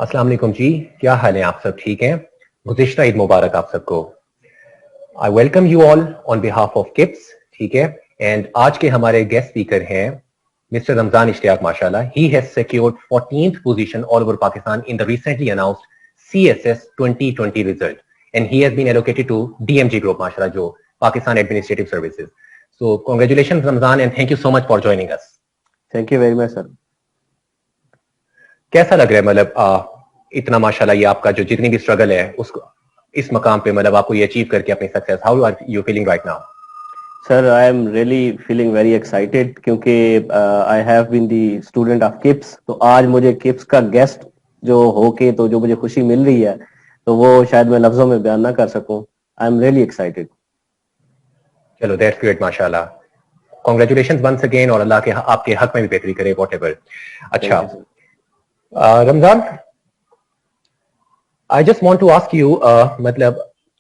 अस्सलाम वालेकुम जी। क्या हाल है? आप सब ठीक हैं? गुज़िश्ता ईद मुबारक आप सबको। I welcome you all on behalf of KIPS. ठीक है। एंड आज के हमारे गेस्ट स्पीकर हैं मिस्टर रमजान इश्तियाक माशाल्लाह। He has secured 14th position all over Pakistan in the recently announced CSS 2020 result and he has been allocated to DMG group माशाल्लाह, जो Pakistan administrative services. So congratulations Ramzan and thank you so much for joining us. Thank you very much sir. कैसा लग रहा है इतना माशाल्लाह ये आपका जो जितनी भी स्ट्रगल है उसको इस मकाम पे आपको ये अचीव करके अपनी success, how are you feeling right now? Sir I am really feeling very excited क्योंकि I have been the student of KIPS. तो आज मुझे किप्स का गेस्ट जो होके तो जो मुझे खुशी मिल रही है तो वो शायद मैं लफ्जों में बयान ना कर सकूं। आई एम रियली एक्साइटेड। चलो दैट्स ग्रेट माशाल्लाह। कांग्रेचुलेशंस वंस अगेन और अल्लाह के आपके हक में भी बेहतरी करे व्हाटएवर। अच्छा thank you sir. Ramzan, I just want to ask you,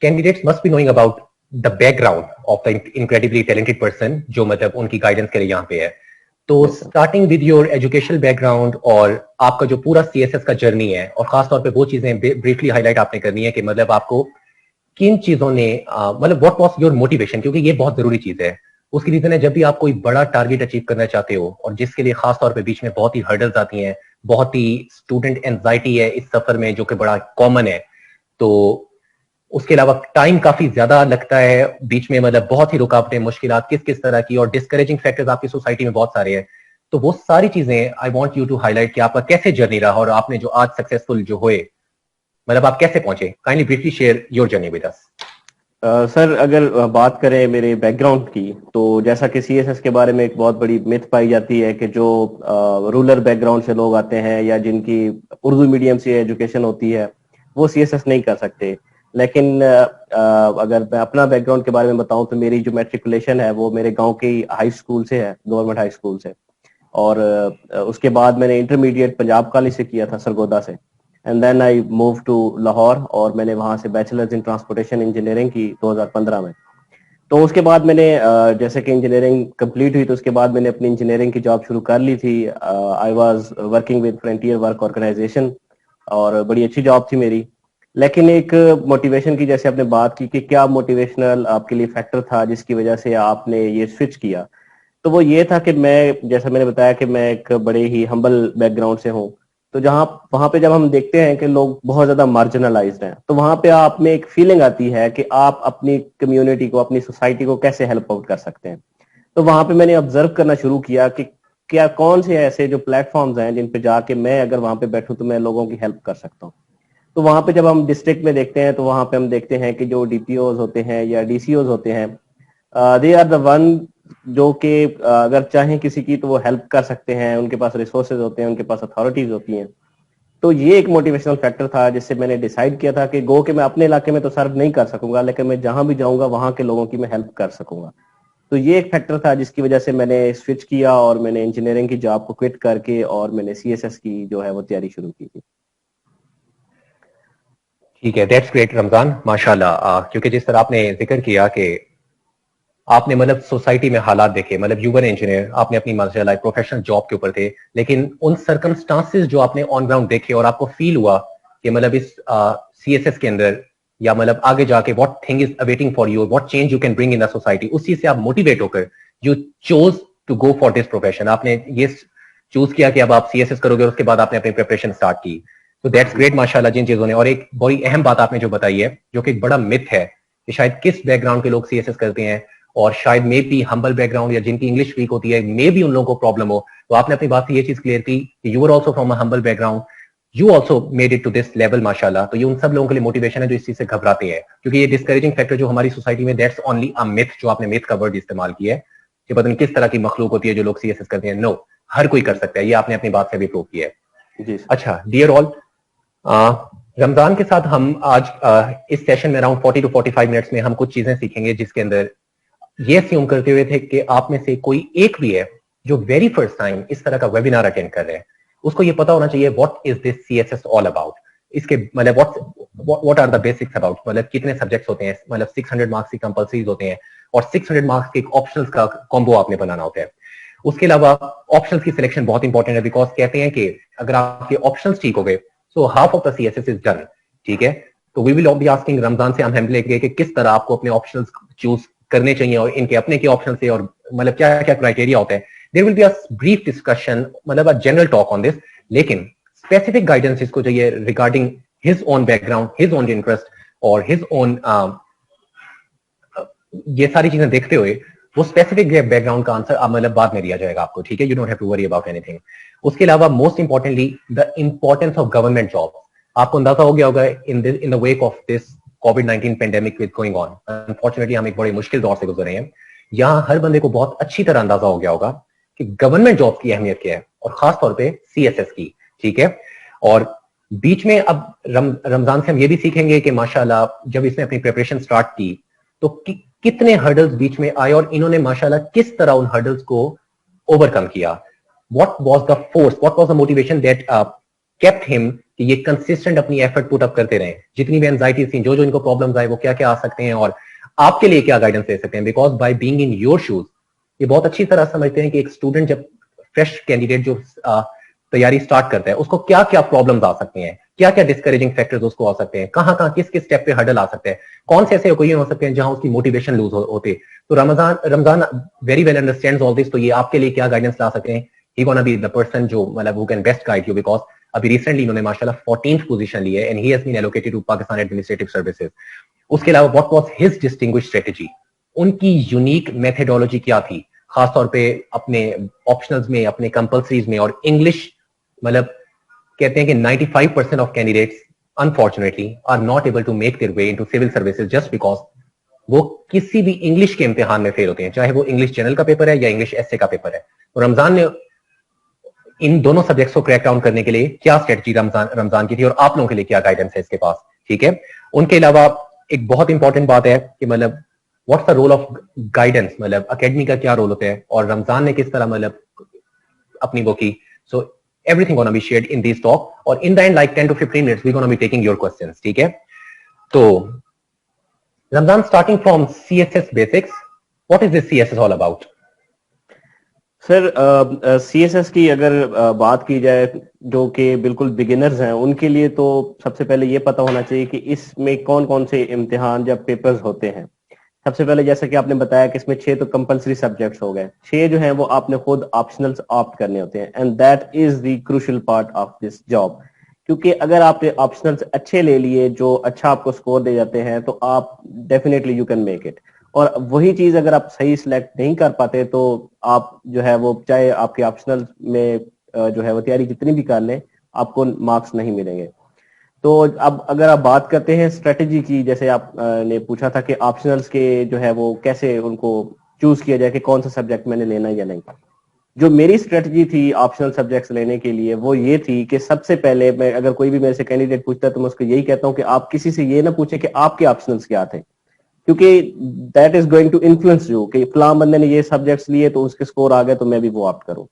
candidates must be knowing about the background of the incredibly talented person जो उनकी गाइडेंस के लिए यहाँ पे है। तो starting with your educational background और आपका जो पूरा CSS का जर्नी है, और खासतौर पे वो चीजें ब्रीफली हाईलाइट आपने करनी है कि आपको किन चीजों ने व्हाट वाज योर मोटिवेशन, क्योंकि ये बहुत जरूरी चीज है। उसकी रीजन है जब भी आप कोई बड़ा टारगेट अचीव करना चाहते हो और जिसके लिए खासतौर पे बीच में बहुत ही हर्डल्स आती हैं, बहुत ही स्टूडेंट एंजाइटी है इस सफर में जो कि बड़ा कॉमन है। तो उसके अलावा टाइम काफी ज्यादा लगता है बीच में, बहुत ही रुकावटें, मुश्किलात किस किस तरह की और डिस्करेजिंग फैक्टर्स आपकी सोसाइटी में बहुत सारे हैं। तो वो सारी चीजें I want you to highlight कि आपका कैसे जर्नी रहा और आपने जो आज सक्सेसफुल जो हुए, आप कैसे पहुंचे। Kindly briefly share your journey with us. Sir अगर बात करें मेरे बैकग्राउंड की तो जैसा कि CSS के बारे में एक बहुत बड़ी मिथ पाई जाती है कि जो रूरल बैकग्राउंड से लोग आते हैं या जिनकी उर्दू मीडियम से एजुकेशन होती है वो CSS नहीं कर सकते। लेकिन अगर मैं अपना बैकग्राउंड के बारे में बताऊं तो मेरी जो मैट्रिकुलेशन है वो मेरे गांव के हाई स्कूल से है, गवर्नमेंट हाई स्कूल से। और उसके बाद मैंने इंटरमीडिएट पंजाब कॉलेज से किया था, सरगोदा से। And then I move to Lahore और मैंने वहां से बैचलर्स इन ट्रांसपोर्टेशन इंजीनियरिंग की 2015 में। तो उसके बाद मैंने जैसे कि इंजीनियरिंग कंप्लीट हुई तो उसके बाद मैंने अपनी इंजीनियरिंग की जॉब शुरू कर ली थी। I was working with frontier work organisation और बड़ी अच्छी जॉब थी मेरी। लेकिन एक मोटिवेशन की जैसे आपने बात की कि क्या मोटिवेशनल आपके लिए फैक्टर था जिसकी वजह से आपने ये स्विच किया, तो वो ये था कि मैं, जैसा मैंने बताया कि मैं एक बड़े ही हम्बल बैकग्राउंड से हूँ। तो जहाँ वहां पे जब हम देखते हैं कि लोग बहुत ज्यादा मार्जिनलाइज्ड हैं तो वहां पे आप में एक फीलिंग आती है कि आप अपनी कम्युनिटी को, अपनी सोसाइटी को कैसे हेल्प आउट कर सकते हैं। तो वहां पे मैंने ऑब्जर्व करना शुरू किया कि क्या कौन से ऐसे जो प्लेटफॉर्म्स हैं जिन पे जाके मैं अगर वहां पे बैठूं तो मैं लोगों की हेल्प कर सकता हूँ। तो वहां पे जब हम डिस्ट्रिक्ट में देखते हैं तो वहां पे हम देखते हैं कि जो DPOs होते हैं या DCOs होते हैं, दे आर द वन जो कि अगर चाहें किसी की तो वो हेल्प कर सकते हैं, उनके पास रिसोर्सेज होते हैं, उनके पास अथॉरिटीज होती हैं। तो ये एक मोटिवेशनल फैक्टर था जिससे मैंने डिसाइड किया था कि गो के मैं अपने इलाके में तो सर्व नहीं कर सकूंगा लेकिन मैं जहां भी जाऊंगा वहां के लोगों की मैं हेल्प कर सकूंगा। तो ये एक फैक्टर था जिसकी वजह से मैंने स्विच किया और मैंने इंजीनियरिंग की जॉब को क्विट करके और मैंने CSS की जो है वो तैयारी शुरू की थी। ठीक है, दैट्स ग्रेट रमजान माशाल्लाह। क्योंकि जिस तरह आपने जिक्र किया कि आपने सोसाइटी में हालात देखे, यू वर इंजीनियर, आपने अपनी माशाल्लाह प्रोफेशनल जॉब के ऊपर थे, लेकिन उन सर्कमस्टांसेस जो आपने ऑन ग्राउंड देखे और आपको फील हुआ कि इस CSS के अंदर या आगे जाके what thing is awaiting for you, what change you can bring in the society, उस चीज से आप मोटिवेट होकर you chose to go for this profession. आपने ये चूज किया कि अब आप CSS करोगे और उसके बाद आपने अपनी प्रिपरेशन स्टार्ट की। तो दैट्स ग्रेट माशाल्लाह जिन चीजों ने। और एक बड़ी अहम बात आपने जो बताई है जो कि एक बड़ा मिथ है कि शायद किस बैकग्राउंड के लोग CSS करते हैं और शायद मे बी हम्बल बैकग्राउंड या जिनकी इंग्लिश वीक होती है मे बी उन लोगों को प्रॉब्लम हो। तो आपने अपनी बात से ये चीज क्लियर की कि you are also from a humble background, you also made it to this level माशाल्लाह। तो ये उन सब लोगों के लिए मोटिवेशन है जो इस चीज से घबराते हैं, क्योंकि ये डिस्करेजिंग फैक्टर जो हमारी सोसाइटी में, दैट्स ओनली अ मिथ, जो आपने मिथ का वर्ड इस्तेमाल किया है कि पता नहीं किस तरह की मखलूक होती है जो लोग CSS करते हैं। नो, हर कोई कर सकता है, ये आपने अपनी बात से भी प्रूव किया है। जी। अच्छा डियर ऑल, रमजान के साथ हम आज इस सेशन में अराउंड 40 to 45 मिनट्स में हम कुछ चीजें सीखेंगे जिसके अंदर ये अस्यूम करते हुए थे कि आप में से कोई एक भी है जो वेरी फर्स्ट टाइम इस तरह का वेबिनार अटेंड कर रहे हैं, उसको ये पता होना चाहिए what is this CSS all about. इसके what are the basics about, कितने सब्जेक्ट्स होते हैं, 600 मार्क्स की कंपल्सरीज होते हैं और 600 मार्क्स के एक ऑप्शनल्स का कॉम्बो आपने बनाना होता है। उसके अलावा ऑप्शंस की सिलेक्शन बहुत इंपॉर्टेंट है, बिकॉज कहते हैं कि अगर आपके ऑप्शंस ठीक हो गए so half of the CSS is done, ठीक है। तो we will be asking, Ramzan से हम लेंगे कि किस तरह आपको अपने ऑप्शंस चूज करने चाहिए और इनके अपने के ऑप्शन से, और मतलब क्या क्या क्राइटेरिया होते हैं। There will be a brief discussion, मतलब a general talk on this, लेकिन स्पेसिफिक गाइडेंस इसको चाहिए regarding his own background, his own interest और हिज ओन, ये सारी चीजें देखते हुए वो स्पेसिफिक बैकग्राउंड का आंसर मतलब बाद में दिया जाएगा आपको, ठीक है। You don't have to worry about anything. उसके अलावा most importantly the importance of government job. आपको अंदाजा हो गया होगा in the wake of this कोविड-19 pandemic with going on, unfortunately हम एक बड़े मुश्किल दौर से गुजर रहे हैं। यहां हर बंदे को बहुत अच्छी तरह अंदाजा हो गया होगा कि गवर्नमेंट जॉब की अहमियत क्या है, और खासतौर पर सीएसएस की, ठीक है। और बीच में अब रमजान से हम ये भी सीखेंगे कि माशाल्लाह जब इसने अपनी प्रिपरेशन स्टार्ट की तो कितने हर्डल्स बीच में आए और इन्होंने माशाल्लाह किस तरह उन हर्डल्स को ओवरकम किया। What was the force, what was the motivation that kept him कि ये कंसिस्टेंट अपनी एफर्ट पुट अप करते रहे। जितनी भी एंजाइटी थी, जो जो इनको प्रॉब्लम्स आए, वो क्या क्या आ सकते हैं और आपके लिए क्या गाइडेंस दे सकते हैं। Because by being in your shoes, ये बहुत अच्छी तरह समझते हैं कि एक स्टूडेंट जब फ्रेश कैंडिडेट जो तैयारी स्टार्ट करता है उसको क्या क्या प्रॉब्लम्स आ सकती हैं, क्या क्या डिस्करेजिंग फैक्टर्स उसको आ सकते हैं, कहां कहां किस किस स्टेप पे हर्डल आ सकते हैं, कौन से ऐसे ओकेजन हो सकते हैं जहां उसकी मोटिवेशन लूज होते। तो Ramzan very well understands all this. तो ये आपके लिए क्या गाइडेंस ला सकते हैं, he gonna be the person जो मतलब who can best guide you. Because अभी रिसेंटली इन्होंने माशाल्लाह 14th पोजीशन ली है and he has been allocated to Pakistan administrative services. उसके अलावा what was his distinguished strategy, उनकी यूनिक मेथडोलॉजी क्या थी, खासतौर पे अपने ऑप्शनल्स में, अपने कंपल्सरीज में। और इंग्लिश, मतलब कहते हैं कि 95% of candidates unfortunately are not able to make their way into civil services just because वो किसी भी इंग्लिश के इम्तिहान में फेल होते हैं, चाहे वो इंग्लिश जनरल का पेपर है या इंग्लिश एसए का पेपर है। तो रमजान ने इन दोनों सब्जेक्ट्स को क्रैक डाउन करने के लिए क्या स्ट्रेटजी रमजान की थी और आप लोगों के लिए क्या गाइडेंस है इसके पास, ठीक है। उनके अलावा एक बहुत इंपॉर्टेंट बात है कि मतलब what's the role of guidance, मतलब अकेडमी का क्या रोल होता है और रमजान ने किस तरह मतलब अपनी वो की। सो everything gonna be shared in this talk, or in the end like 10 to 15 minutes we're gonna be taking your questions, ठीक है। तो Ramzan, starting from CSS basics, what is this CSS all about? Sir CSS की अगर बात की जाए जो कि बिल्कुल बिगिनर्स हैं उनके लिए, तो सबसे पहले ये पता होना चाहिए कि इसमें कौन कौन से इम्तिहान या पेपर्स होते हैं। सबसे पहले जैसा कि आपने बताया कि इसमें 6 तो कंपलसरी सब्जेक्ट्स हो गए, 6 जो हैं वो आपने खुद ऑप्शनल्स ऑप्ट करने होते हैं, and that is the crucial part of this job. क्योंकि अगर आपने ऑप्शनल्स अच्छे ले लिए जो अच्छा आपको स्कोर दे जाते हैं तो आप definitely you can make it. और वही चीज अगर आप सही सिलेक्ट नहीं कर पाते तो आप जो है वो चाहे आपके ऑप्शनल में जो है वो तैयारी जितनी भी कर लें आपको मार्क्स नहीं मिलेंगे। तो अब अगर आप बात करते हैं स्ट्रेटेजी की, जैसे आप ने पूछा था कि ऑप्शनल्स के जो है वो कैसे उनको चूज किया जाए कि कौन सा सब्जेक्ट मैंने लेना या नहीं। जो मेरी स्ट्रेटजी थी ऑप्शनल सब्जेक्ट्स लेने के लिए वो ये थी कि सबसे पहले मैं, अगर कोई भी मेरे से कैंडिडेट पूछता है तो मैं उसको यही कहता हूँ कि आप किसी से ये ना पूछे कि आपके ऑप्शनल्स क्या थे, क्योंकि that is going to influence you कि फलां बंदे ने ये सब्जेक्ट्स लिए तो उसके स्कोर आ गए तो मैं भी वो ऑप्ट करूं।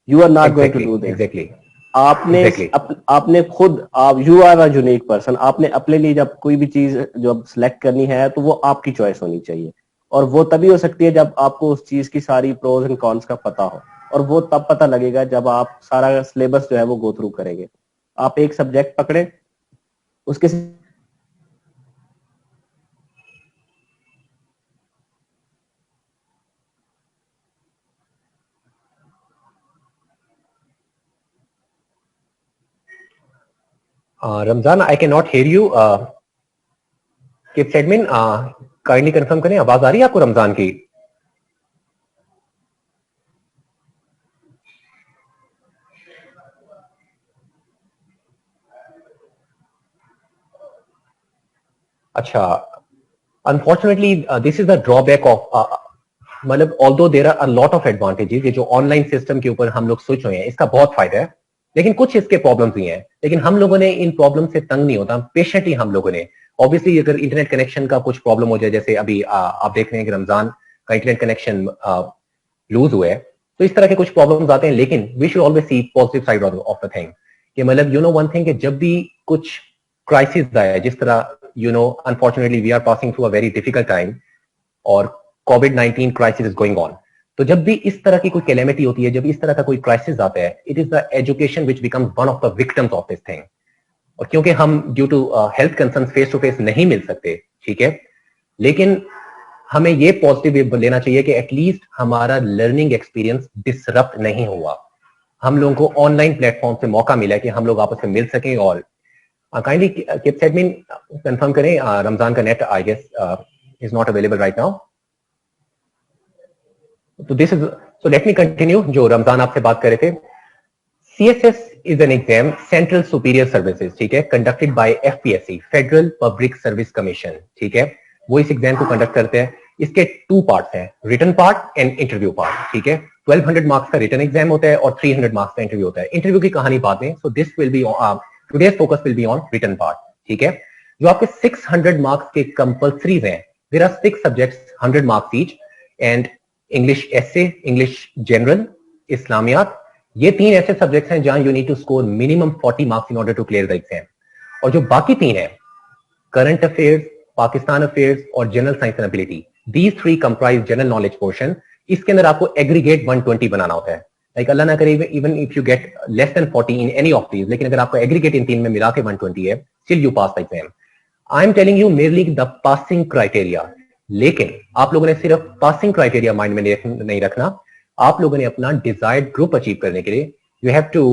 You are not going to do this. Exactly. आपने खुद, आप you are a unique person, आपने अपने लिए जब कोई भी चीज जब सिलेक्ट करनी है तो वो आपकी चॉइस होनी चाहिए, और वो तभी हो सकती है जब आपको उस चीज की सारी प्रोज एंड कॉन्स का पता हो, और वो तब पता लगेगा जब आप सारा सिलेबस जो है वो गो थ्रू करेंगे। आप एक सब्जेक्ट पकड़े, उसके Ramzan, I can not hear you. KIPS admin kindly confirm करें, आवाज आ रही है आपको रमजान की? अच्छा, unfortunately this is the drawback of, मतलब although there are a lot of advantages. ये जो ऑनलाइन सिस्टम के ऊपर हम लोग स्विच हुए हैं इसका बहुत फायदा है, लेकिन कुछ इसके प्रॉब्लम्स भी हैं। लेकिन हम लोगों ने इन प्रॉब्लम से तंग नहीं होता, पेशेंटली हम लोगों ने, ऑब्वियसली अगर इंटरनेट कनेक्शन का कुछ प्रॉब्लम हो जाए, जैसे अभी आप देख रहे हैं कि रमजान का इंटरनेट कनेक्शन लूज हुआ है, तो इस तरह के कुछ प्रॉब्लम्स आते हैं। लेकिन we should always see positive side of the thing कि मतलब यू नो वन थिंग कि जब भी कुछ क्राइसिस आया, जिस तरह you know unfortunately we are passing through a very difficult time और कोविड-19 क्राइसिस इज गोइंग ऑन, तो जब भी इस तरह की कोई कैलेमिटी होती है, जब इस तरह का कोई क्राइसिस आता है, it is the education which becomes one of the victims of this thing. और क्योंकि हम due to health concern face to face नहीं मिल सकते, ठीक है, लेकिन हमें ये पॉजिटिव लेना चाहिए कि एटलीस्ट हमारा लर्निंग एक्सपीरियंस डिसरप्ट नहीं हुआ। हम लोगों को ऑनलाइन प्लेटफॉर्म से मौका मिला कि हम लोग आपस में मिल सकें। और काइंडली किप्स एडमिन कंफर्म करें, रमजान का net I guess is not available right now. तो this is, so let me continue जो रमजान आपसे बात कर रहे थे। CSS is an exam, Central Superior Services, ठीक है, conducted by FPSC, Federal Public Service Commission, ठीक है, वो इस एग्जाम को कंडक्ट करते हैं। इसके 2 पार्ट्स हैं, written part and interview part, ठीक है। 1200 मार्क्स का रिटन एग्जाम होता है और 300 मार्क्स का इंटरव्यू होता है। इंटरव्यू की कहानी बाद में, so this will be today's focus will be on written part, ठीक है। जो आपके 600 मार्क्स के कंपल्सरीज हैं, there are 6 subjects, 100 marks each, and English essay, English general, Islamiat, ये 3 ऐसे सब्जेक्ट्स हैं जहां you need to score minimum 40 marks in order to clear the exam. और जो बाकी 3 है, करंट अफेयर्स, पाकिस्तान अफेयर्स और general science and ability, these 3 comprise general knowledge portion. इसके अंदर आपको एग्रीगेट 120 बनाना होता है। लाइक अल्लाह ना करे even if you get less than 40 in any of these, लेकिन अगर आपको एग्रीगेट इन 3 में मिला के 120 है, still you pass the exam. I am telling you merely the passing criteria, लेकिन आप लोगों ने सिर्फ पासिंग क्राइटेरिया माइंड में नहीं रखना। आप लोगों ने अपना डिजायर्ड ग्रुप अचीव करने के लिए you have to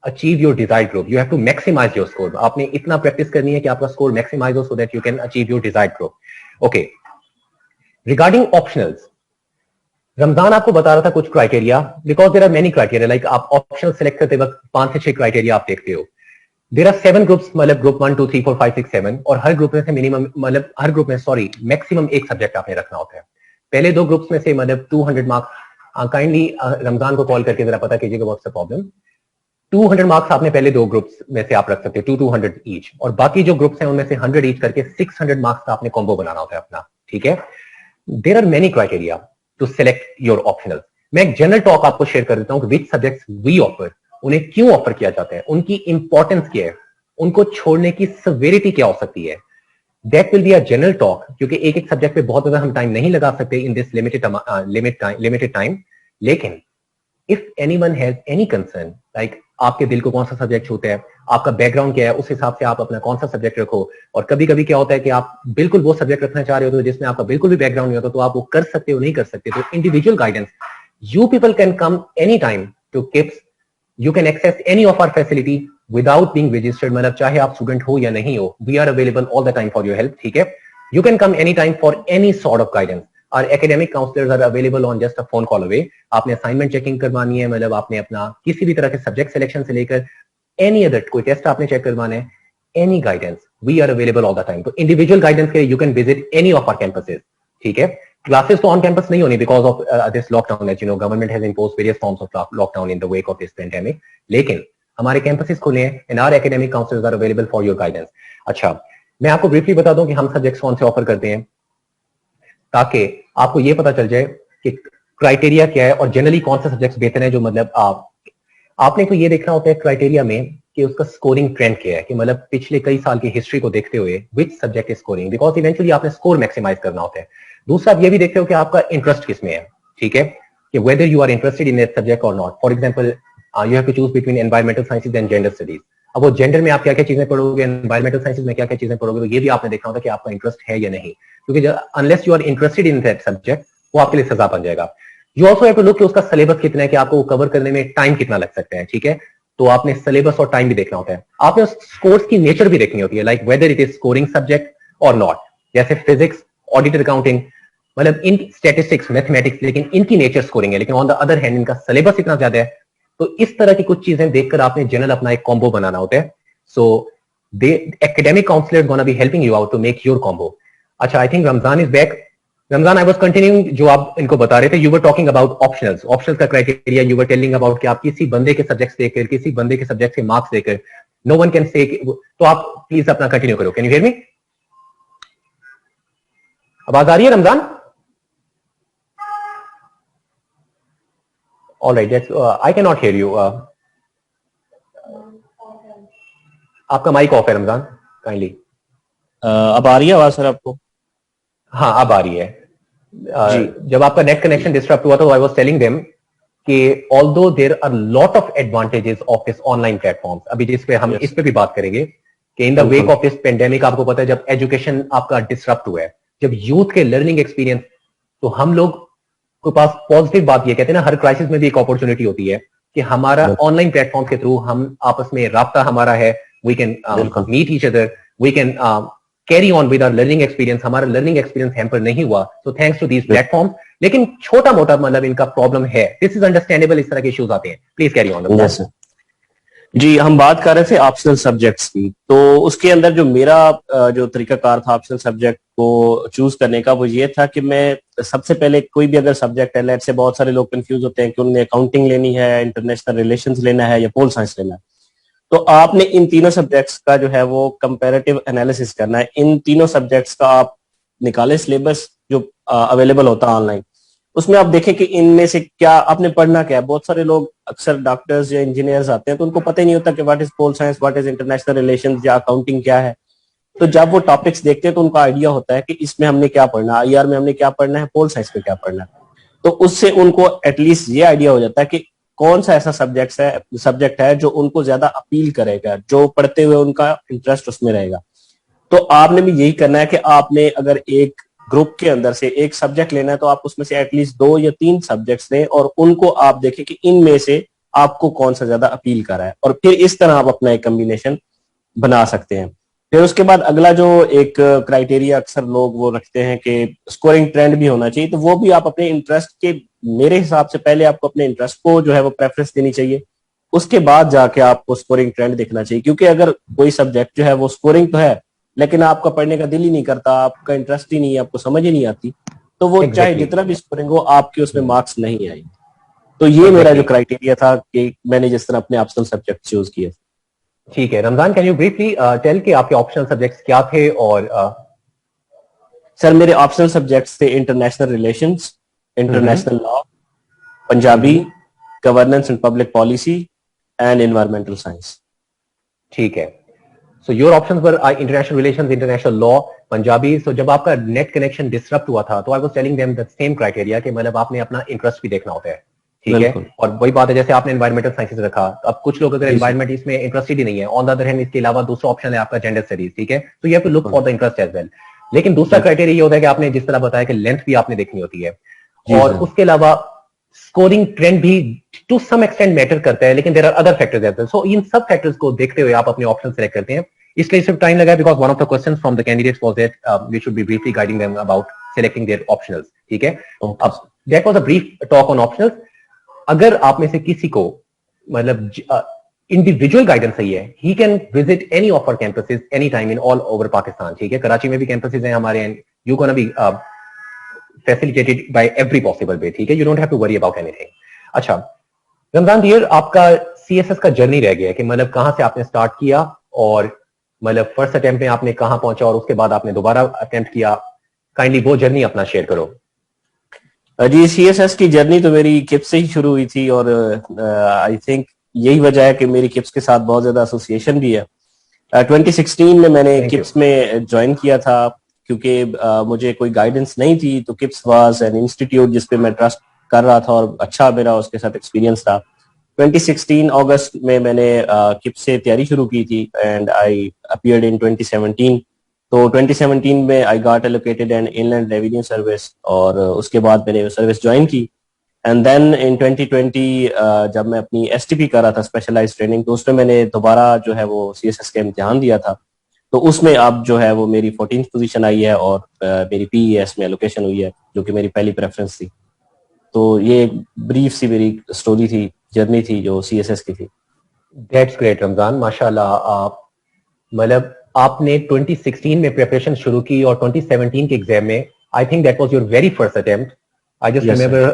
achieve your desired group, you have to maximise your score. आपने इतना प्रैक्टिस करनी है कि आपका स्कोर मैक्सिमाइज हो, so that you can achieve your desired group. Okay, regarding optionals, Ramzan आपको बता रहा था कुछ criteria, because there are many criteria. Like आप ऑप्शनल सेलेक्ट करते वक्त 5 से 6 क्राइटेरिया आप देखते हो। देयर आर 7 ग्रुप्स, मतलब ग्रुप 1 2 3 4 5 6 7, और हर ग्रुप में से मिनिमम, मतलब हर ग्रुप में सॉरी मैक्सिमम एक सब्जेक्ट आपने रखना होता है। पहले 2 ग्रुप्स में से मतलब 200 मार्क्स, काइंडली रमजान को कॉल करके जरा पता कीजिएगा व्हाट्स द प्रॉब्लम। 200 मार्क्स आपने पहले 2 ग्रुप्स में से आप रख सकते हो, 200 ईच, और बाकी जो ग्रुप्स हैं उनमें से 100 ईच करके 600 मार्क्स का आपने कॉम्बो बनाना होता है अपना, ठीक है। There are many criteria to select your optional. मैं एक जनरल टॉक आपको शेयर कर देता हूं कि विच सब्जेक्ट्स वी ऑफर, उन्हें क्यों ऑफर किया जाता है, उनकी इंपॉर्टेंस क्या है, उनको छोड़ने की सेवेरिटी क्या हो सकती है। That will be a general talk, क्योंकि एक सब्जेक्ट पे बहुत ज्यादा हम टाइम नहीं लगा सकते इन दिस लिमिटेड टाइम। लेकिन if anyone has any concern, like आपके दिल को कौन सा सब्जेक्ट छूता है, आपका बैकग्राउंड क्या है, उस हिसाब से आप अपना कौन सा सब्जेक्ट रखो। और कभी कभी क्या होता है कि आप बिल्कुल वो सब्जेक्ट रखना चाह रहे हो तो जिसमें आपका बिल्कुल भी बैकग्राउंड नहीं होता, तो आप वो कर सकते हो नहीं कर सकते। तो individual guidance, you people can come any time to KIPS, you can access any of our facility without being registered, मतलब चाहे आप स्टूडेंट हो या नहीं हो, we are available all the time for your help, ठीक है। You can come any time for any sort of guidance. Our academic counselors are available on just a phone call away. आपने assignment checking करवानी है, मतलब आपने अपना किसी भी तरह के सब्जेक्ट सिलेक्शन से लेकर एनी अदर कोई टेस्ट आपने चेक करवाना है, any guidance, we are available all the time. तो इंडिविजुअल गाइडेंस के you can visit any of our campuses, ठीक है। क्लासेस तो ऑन कैंपस नहीं होनी because of this lockdown, as you know government has imposed various forms of lockdown in the wake of this pandemic, लेकिन हमारे कैंपसेस खुले हैं and our academic counsellors are available for your guidance. अच्छा, मैं आपको ब्रीफली बता दूं कि हम सब्जेक्ट्स कौन से ऑफर करते हैं, ताकि आपको ये पता चल जाए कि क्राइटेरिया क्या है और जनरली कौन से सब्जेक्ट्स बेहतर हैं। जो मतलब आपने तो ये देखना होता है क्राइटेरिया में कि उसका स्कोरिंग ट्रेंड क्या है, कि मतलब पिछले कई साल की हिस्ट्री को देखते हुए which subject is scoring, because eventually आपने स्कोर मैक्सिमाइज करना होता है। दूसरा आप ये भी देखते हो कि आपका इंटरेस्ट किसमें है, ठीक है, कि whether you are interested in that subject और not. For example you have to choose between environmental sciences and gender studies. अब वो जेंडर में आप क्या क्या चीजें पढ़ोगे, एनवायरमेंटल साइंसेज में क्या क्या चीजें पढ़ोगे, तो ये भी आपने देखना होता है कि आपका इंटरेस्ट है या नहीं, क्योंकि unless you are interested in that subject वो आपके लिए सजा बन जाएगा। You also have to look कि उसका सिलेबस कितना है, कि आपको कवर करने में टाइम कितना लग सकता है, ठीक है। तो आपने सिलेबस और टाइम भी देखना होता है। आपने उस कोर्स की नेचर भी देखनी होती है, like whether it is scoring subject और नॉट, जैसे फिजिक्स, ऑडिट, अकाउंटिंग, मतलब इन स्टैटिस्टिक्स, मैथमेटिक्स, लेकिन इनकी नेचर स्कोरिंग है, लेकिन ऑन द अदर हैंड इनका सिलेबस इतना ज्यादा है। तो इस तरह की कुछ चीजें देखकर आपने जनरल अपना एक कॉम्बो बनाना होता है। So they academic counsellor gonna be helping you out to make your combo. अच्छा, I think Ramzan is back. Ramzan, I was continuing जो आप इनको बता रहे थे, you were talking about optionals. Optionals का criteria you were telling about कि आप किसी बंदे के सब्जेक्ट्स देकर, किसी बंदे के सब्जेक्ट के मार्क्स देकर, नो वन कैन से, तो आप प्लीज अपना कंटिन्यू करो। Can you hear me? आवाज आ रही है Ramzan? All right, that's I can not here you. आपका माइक ऑफ है रमजान, काइंडली। अब आ रही है आवाज सर आपको? हाँ, अब आ रही है। जब आपका नेट कनेक्शन डिस्टर्ब हुआ तो आई वाज टेलिंग देम कि although there are lot of advantages of this online platforms, अभी जिस पे हम इस पे भी बात करेंगे कि in the wake of this pandemic आपको पता है जब एजुकेशन आपका डिसरप्ट हुआ है, जब यूथ के लर्निंग एक्सपीरियंस, तो हम लोग के पास पॉजिटिव बात ये कहते हैं ना, हर क्राइसिस में भी एक अपॉर्चुनिटी होती है कि हमारा ऑनलाइन प्लेटफॉर्म के थ्रू हम आपस में राब्ता हमारा है, we can meet each other, we can carry on with our learning experience, हमारा लर्निंग एक्सपीरियंस हैम्पर नहीं हुआ, so thanks to these platform. लेकिन छोटा मोटा मतलब इनका प्रॉब्लम है, दिस इज अंडरस्टैंडेबल, इस तरह के इश्यूज आते हैं, प्लीज कैरी ऑन। जी, हम बात कर रहे थे ऑप्शनल सब्जेक्ट्स की, तो उसके अंदर जो मेरा जो तरीकाकार था ऑप्शनल सब्जेक्ट को चूज करने का, वो ये था कि मैं सबसे पहले कोई भी अगर सब्जेक्ट है, लेट से बहुत सारे लोग कंफ्यूज होते हैं कि उन्हें अकाउंटिंग लेनी है, इंटरनेशनल रिलेशंस लेना है या पोल साइंस लेना है, तो आपने इन तीनों सब्जेक्ट्स का जो है वो कंपैरेटिव एनालिसिस करना है। इन तीनों सब्जेक्ट्स का आप निकाले सिलेबस जो अवेलेबल होता है ऑनलाइन, उसमें आप देखें कि इनमें से क्या आपने पढ़ना क्या है। बहुत सारे लोग अक्सर डॉक्टर्स या इंजीनियर्स आते हैं तो उनको पता ही नहीं होता कि what is pol science, what is international relations या अकाउंटिंग क्या है। तो जब वो टॉपिक्स देखते हैं तो उनका आइडिया होता है कि इसमें हमने क्या पढ़ना है, आईआर में हमने क्या पढ़ना है, पोल साइंस में क्या पढ़ना है। तो उससे उनको एटलीस्ट ये आइडिया हो जाता है कि कौन सा ऐसा सब्जेक्ट है जो उनको ज्यादा अपील करेगा, जो पढ़ते हुए उनका इंटरेस्ट उसमें रहेगा। तो आपने भी यही करना है कि आपने अगर एक ग्रुप के अंदर से एक सब्जेक्ट लेना है तो आप उसमें से एटलीस्ट 2 या 3 सब्जेक्ट्स लें और उनको आप देखें कि इनमें से आपको कौन सा ज्यादा अपील कर रहा है, और फिर इस तरह आप अपना एक कॉम्बिनेशन बना सकते हैं। फिर उसके बाद अगला जो एक क्राइटेरिया अक्सर लोग वो रखते हैं कि स्कोरिंग ट्रेंड भी होना चाहिए, तो वो भी आप अपने इंटरेस्ट के, मेरे हिसाब से पहले आपको अपने इंटरेस्ट को जो है वो प्रेफरेंस देनी चाहिए, उसके बाद जाके आपको स्कोरिंग ट्रेंड देखना चाहिए। क्योंकि अगर कोई सब्जेक्ट जो है वो स्कोरिंग तो है लेकिन आपका पढ़ने का दिल ही नहीं करता, आपका इंटरेस्ट ही नहीं है, आपको समझ ही नहीं आती, तो वो चाहे जितना भी स्कोरिंग हो आपके उसमें मार्क्स नहीं आए। तो ये मेरा जो क्राइटेरिया था कि मैंने जिस तरह अपने ऑप्शनल सब्जेक्ट चूज किए। ठीक है Ramzan, can you briefly tell कि आपके ऑप्शनल सब्जेक्ट्स क्या थे? और सर मेरे ऑप्शनल सब्जेक्ट्स थे international relations, international law, Punjabi, governance and public policy and environmental science. ठीक है, so your options were international relations, international law, Punjabi. So जब आपका नेट कनेक्शन डिसरप्ट हुआ था तो I was telling them the same criteria कि मतलब आपने अपना इंटरेस्ट भी देखना होता है, ठीक है। और वही बात है जैसे आपने एनवायरमेंटल साइंसेस रखा, अब कुछ लोग अगर एनवायरमेंट इसमें इंटरेस्टेड ही नहीं है, ऑन द अदर हैंड इसके अलावा दूसरा ऑप्शन है आपका जेंडर स्टडीज, ठीक है, तो you have to look for the interest as well. लेकिन दूसरा क्राइटेरिया ये होता है कि आपने जिस तरह बताया कि लेंथ भी आपने देखनी होती है, और उसके अलावा स्कोरिंग ट्रेंड भी टू सम एक्सटेंट मैटर करता है, लेकिन there are other factors as well. So इन सब फैक्टर्स को देखते हुए आप अपने ऑप्शन सेलेक्ट करते हैं। इसलिए सिर्फ टाइम लगा because one of the questions from the candidates was that we should be briefly guiding them about selecting their optionals, ठीक है। अब that was a brief talk on optionals. अगर आप में से किसी को मतलब इंडिविजुअल गाइडेंस चाहिए है, he can visit any of our campuses any time in all over Pakistan, ठीक है। कराची में भी कैंपसेस हैं हमारे, and you gonna be facilitated by every possible way, ठीक है, you don't have to worry about anything. अच्छा रमजान डियर, आपका सीएसएस का जर्नी रह गया है कि मतलब कहां से आपने स्टार्ट किया और मतलब फर्स्ट अटेम्प्ट में आपने कहां पहुंचा और उसके बाद आपने दोबारा अटेम्प्ट किया, काइंडली वो जर्नी अपना शेयर करो। जी, सीएसएस की जर्नी तो मेरी किप्स से ही शुरू हुई थी, और आई थिंक यही वजह है कि मेरी किप्स के साथ बहुत ज्यादा एसोसिएशन भी है। 2016 में मैंने किप्स में ज्वाइन किया था क्योंकि मुझे कोई गाइडेंस नहीं थी, तो किप्स वाज एन इंस्टीट्यूट जिसपे मैं ट्रस्ट कर रहा था और अच्छा मेरा उसके साथ एक्सपीरियंस था। 2016 अगस्त में मैंने किप्स से तैयारी शुरू की थी एंड आई अपीयर्ड इन 2017। तो 2017 में I got allocated an Inland Revenue Service, और उसके बाद मैंने सर्विस ज्वाइन की। एंड देन इन 2020 जब मैं अपनी एसटीपी कर रहा था, स्पेशलाइज्ड ट्रेनिंग, तो उसमें मैंने दोबारा जो है वो सीएसएस का इम्तिहान दिया था। तो उसमें अब जो है वो मेरी 14th पोजीशन आई है और मेरी पीईएस में एलोकेशन हुई है, जो कि मेरी पहली प्रेफरेंस थी। तो ये एक ब्रीफ सी मेरी स्टोरी थी, जर्नी थी जो सीएसएस की थी। दैट्स ग्रेट रमजान, माशाल्लाह। मतलब आपने 2016 में प्रिपरेशन शुरू की और 2017 के एग्जाम में, I think that was your very first attempt. I just remember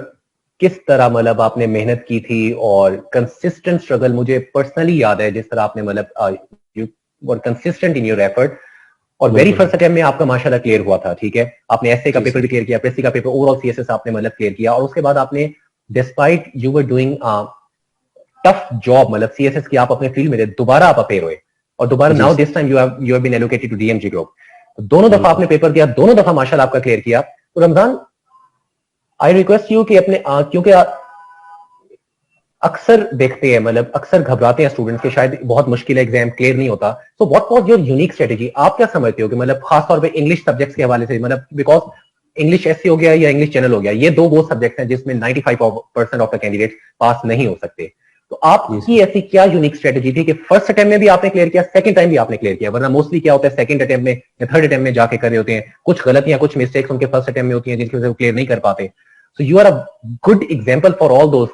किस तरह मतलब आपने मेहनत की थी और कंसिस्टेंट स्ट्रगल मुझे पर्सनली याद है, जिस तरह आपने मतलब you were consistent in your effort. और वेरी फर्स्ट अटेम्प्ट में आपका माशाल्लाह क्लियर हुआ था, ठीक है। आपने एसए का पेपर भी क्लियर किया, प्रेसी का पेपर, ओवरऑल सीएसएस आपने मतलब क्लियर किया, और उसके बाद आपने despite you were doing tough job, मतलब सीएसएस की आप अपने फील्ड में थे, दोबारा आप अपेयर हुए और दोबारा now this time you have been allocated to DMG group. दोनों दफा आपने पेपर दिया, दोनों दफा माशाल्लाह आपका क्लियर किया। तो रमजान आई रिक्वेस्ट यू कि अपने क्योंकि अक्सर देखते हैं, मतलब अक्सर घबराते हैं स्टूडेंट्स के, शायद बहुत मुश्किल है, एग्जाम क्लियर नहीं होता। So what was your unique strategy? आप क्या समझते हो कि मतलब खासतौर पे इंग्लिश सब्जेक्ट्स के हवाले से, मतलब बिकॉज इंग्लिश एससी हो गया या इंग्लिश जनरल हो गया, ये दो वो सब्जेक्ट हैं जिसमें 95% ऑफ द कैंडिडेट पास नहीं हो सकते। तो जी आपकी सर। ऐसी क्या यूनिक स्ट्रेटेजी थी कि फर्स्ट अटेम्प्ट में भी आपने क्लियर किया, सेकंड टाइम भी आपने क्लियर किया? वरना मोस्टली क्या होता है, सेकंड अटेम्प्ट में या थर्ड अटेम्प्ट में जाके कर रहे होते हैं, कुछ गलतियां, कुछ मिस्टेक्स उनके फर्स्ट अटेम्प्ट में होती हैं जिनकी वजह से वो क्लियर नहीं कर पाते। So you are a good example for all दोस्त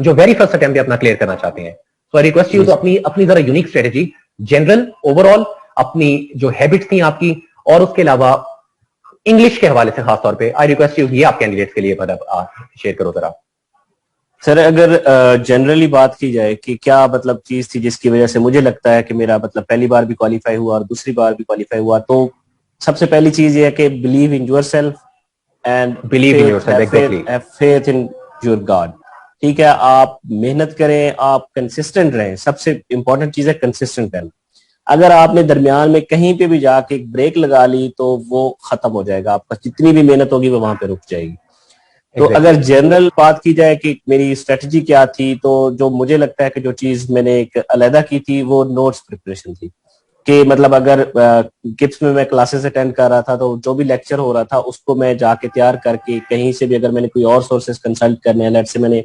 जो वेरी फर्स्ट अटेम्प्ट अपना क्लियर करना चाहते हैं। सो आई रिक्वेस्ट यू जी तो सर। अपनी अपनी जरा यूनिक स्ट्रेटेजी, जनरल ओवरऑल, अपनी जो हैबिट्स थी आपकी, और उसके अलावा इंग्लिश के हवाले से खासतौर पे आई रिक्वेस्ट यू, ये आप कैंडिडेट्स के लिए मतलब शेयर करो जरा। सर अगर जनरली बात की जाए कि क्या मतलब चीज थी जिसकी वजह से मुझे लगता है कि मेरा मतलब पहली बार भी क्वालिफाई हुआ और दूसरी बार भी क्वालिफाई हुआ, तो सबसे पहली चीज ये है कि believe in your self and believe in yourself, exactly. Have faith in your God. ठीक है, आप मेहनत करें, आप कंसिस्टेंट रहें, सबसे इंपॉर्टेंट चीज है कंसिस्टेंट रहना। अगर आपने दरमियान में कहीं पे भी जाके एक ब्रेक लगा ली तो वो खत्म हो जाएगा, आपका जितनी भी मेहनत होगी वो वहां पे रुक जाएगी। तो अगर एग्जैक्टली। जनरल बात की जाए कि मेरी स्ट्रेटजी क्या थी, तो जो मुझे लगता है कि जो चीज मैंने एक अलहदा की थी वो नोट्स प्रिपरेशन थी। कि मतलब अगर किप्स में मैं क्लासेस अटेंड कर रहा था तो जो भी लेक्चर हो रहा था उसको मैं जाके तैयार करके, कहीं से भी अगर मैंने कोई और सोर्सेज कंसल्ट करने हैं, लेट से मैंने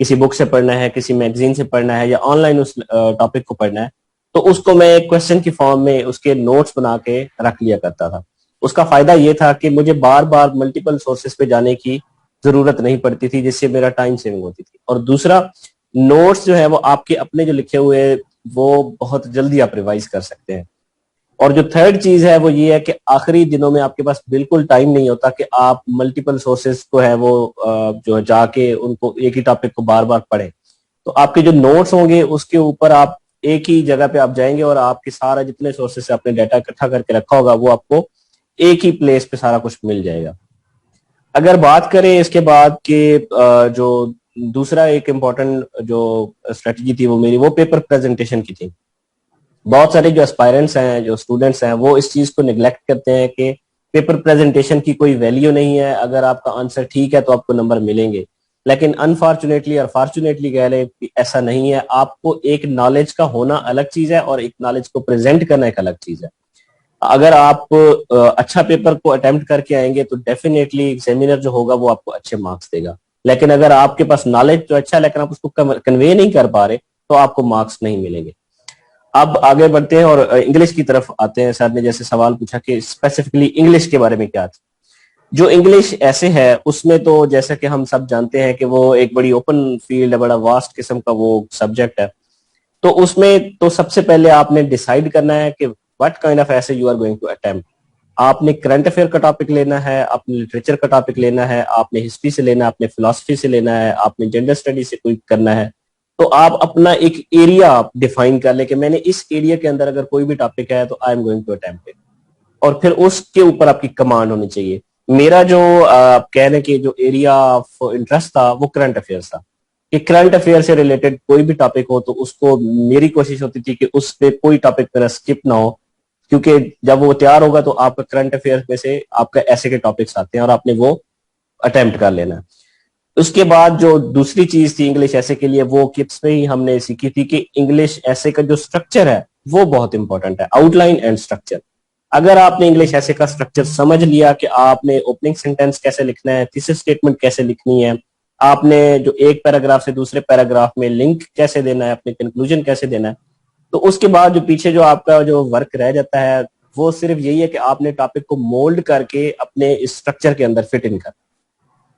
किसी बुक से पढ़ना है, किसी मैगजीन से पढ़ना है या ऑनलाइन उस टॉपिक को पढ़ना है, तो उसको मैं एक क्वेश्चन की फॉर्म में उसके नोट्स बना के रख लिया करता था। उसका फायदा ये था कि मुझे बार बार मल्टीपल सोर्सेज पे जाने की जरूरत नहीं पड़ती थी, जिससे मेरा टाइम सेविंग होती थी। और दूसरा, नोट्स जो है वो आपके अपने जो लिखे हुए वो बहुत जल्दी आप रिवाइज कर सकते हैं। और जो थर्ड चीज है वो ये है कि आखिरी दिनों में आपके पास बिल्कुल टाइम नहीं होता कि आप मल्टीपल सोर्सेज को है वो जो है जाके उनको एक ही टॉपिक को बार बार पढ़ें। तो आपके जो नोट्स होंगे उसके ऊपर आप एक ही जगह पे आप जाएंगे और आपके सारा जितने सोर्सेज से आपने डाटा इकट्ठा करके रखा होगा वो आपको एक ही प्लेस पे सारा कुछ मिल जाएगा। अगर बात करें इसके बाद कि जो दूसरा एक इम्पोर्टेंट जो स्ट्रेटजी थी वो मेरी वो पेपर प्रेजेंटेशन की थी। बहुत सारे जो एस्पायरेंट्स हैं, जो स्टूडेंट्स हैं, वो इस चीज को निगलेक्ट करते हैं कि पेपर प्रेजेंटेशन की कोई वैल्यू नहीं है, अगर आपका आंसर ठीक है तो आपको नंबर मिलेंगे। लेकिन अनफॉर्चुनेटली और फॉर्चुनेटली कह लें ऐसा नहीं है। आपको एक नॉलेज का होना अलग चीज है और एक नॉलेज को प्रेजेंट करना एक अलग चीज है। अगर आप अच्छा पेपर को अटेम्प्ट करके आएंगे तो डेफिनेटली एग्जामिनर जो होगा वो आपको अच्छे मार्क्स देगा। लेकिन अगर आपके पास नॉलेज तो अच्छा है लेकिन आप उसको कन्वे नहीं कर पा रहे तो आपको मार्क्स नहीं मिलेंगे। अब आगे बढ़ते हैं और इंग्लिश की तरफ आते हैं। सर ने जैसे सवाल पूछा कि स्पेसिफिकली इंग्लिश के बारे में क्या था। जो इंग्लिश ऐसे है उसमें तो जैसा कि हम सब जानते हैं कि वो एक बड़ी ओपन फील्ड है, बड़ा वास्ट किस्म का वो सब्जेक्ट है। तो उसमें तो सबसे पहले आपने डिसाइड करना है कि what kind of essay you are going to attempt. आपने करंट अफेयर का टॉपिक लेना है, आपने लिटरेचर का टॉपिक लेना है, आपने हिस्ट्री से लेना है, आपने फिलोसफी से लेना है, आपने जेंडर स्टडी से कोई करना है। तो आप अपना एक एरिया आप डिफाइन कर ले कि मैंने इस एरिया के अंदर अगर कोई भी टॉपिक है तो I am going to attempt it. और फिर उसके ऊपर आपकी कमांड होनी चाहिए। मेरा जो आप कह रहे हैं कि जो एरिया ऑफ इंटरेस्ट था वो करंट अफेयर्स था, कि करंट अफेयर से रिलेटेड कोई भी टॉपिक हो तो उसको मेरी कोशिश होती थी कि उस पे कोई टॉपिक मेरा स्किप ना हो। क्योंकि जब वो तैयार होगा तो आपका करंट अफेयर में से आपका ऐसे के टॉपिक्स आते हैं और आपने वो अटेम्प्ट कर लेना है। उसके बाद जो दूसरी चीज थी इंग्लिश ऐसे के लिए, वो किप्स में ही हमने सीखी थी कि इंग्लिश ऐसे का जो स्ट्रक्चर है वो बहुत इंपॉर्टेंट है, आउटलाइन एंड स्ट्रक्चर। अगर आपने इंग्लिश ऐसे का स्ट्रक्चर समझ लिया कि आपने ओपनिंग सेंटेंस कैसे लिखना है, थीसिस स्टेटमेंट कैसे लिखनी है, आपने जो एक पैराग्राफ से दूसरे पैराग्राफ में लिंक कैसे देना है, अपने कंक्लूजन कैसे देना है, तो उसके बाद जो पीछे जो आपका जो वर्क रह जाता है वो सिर्फ यही है कि आपने टॉपिक को मोल्ड करके अपने इस स्ट्रक्चर के अंदर फिट इन कर।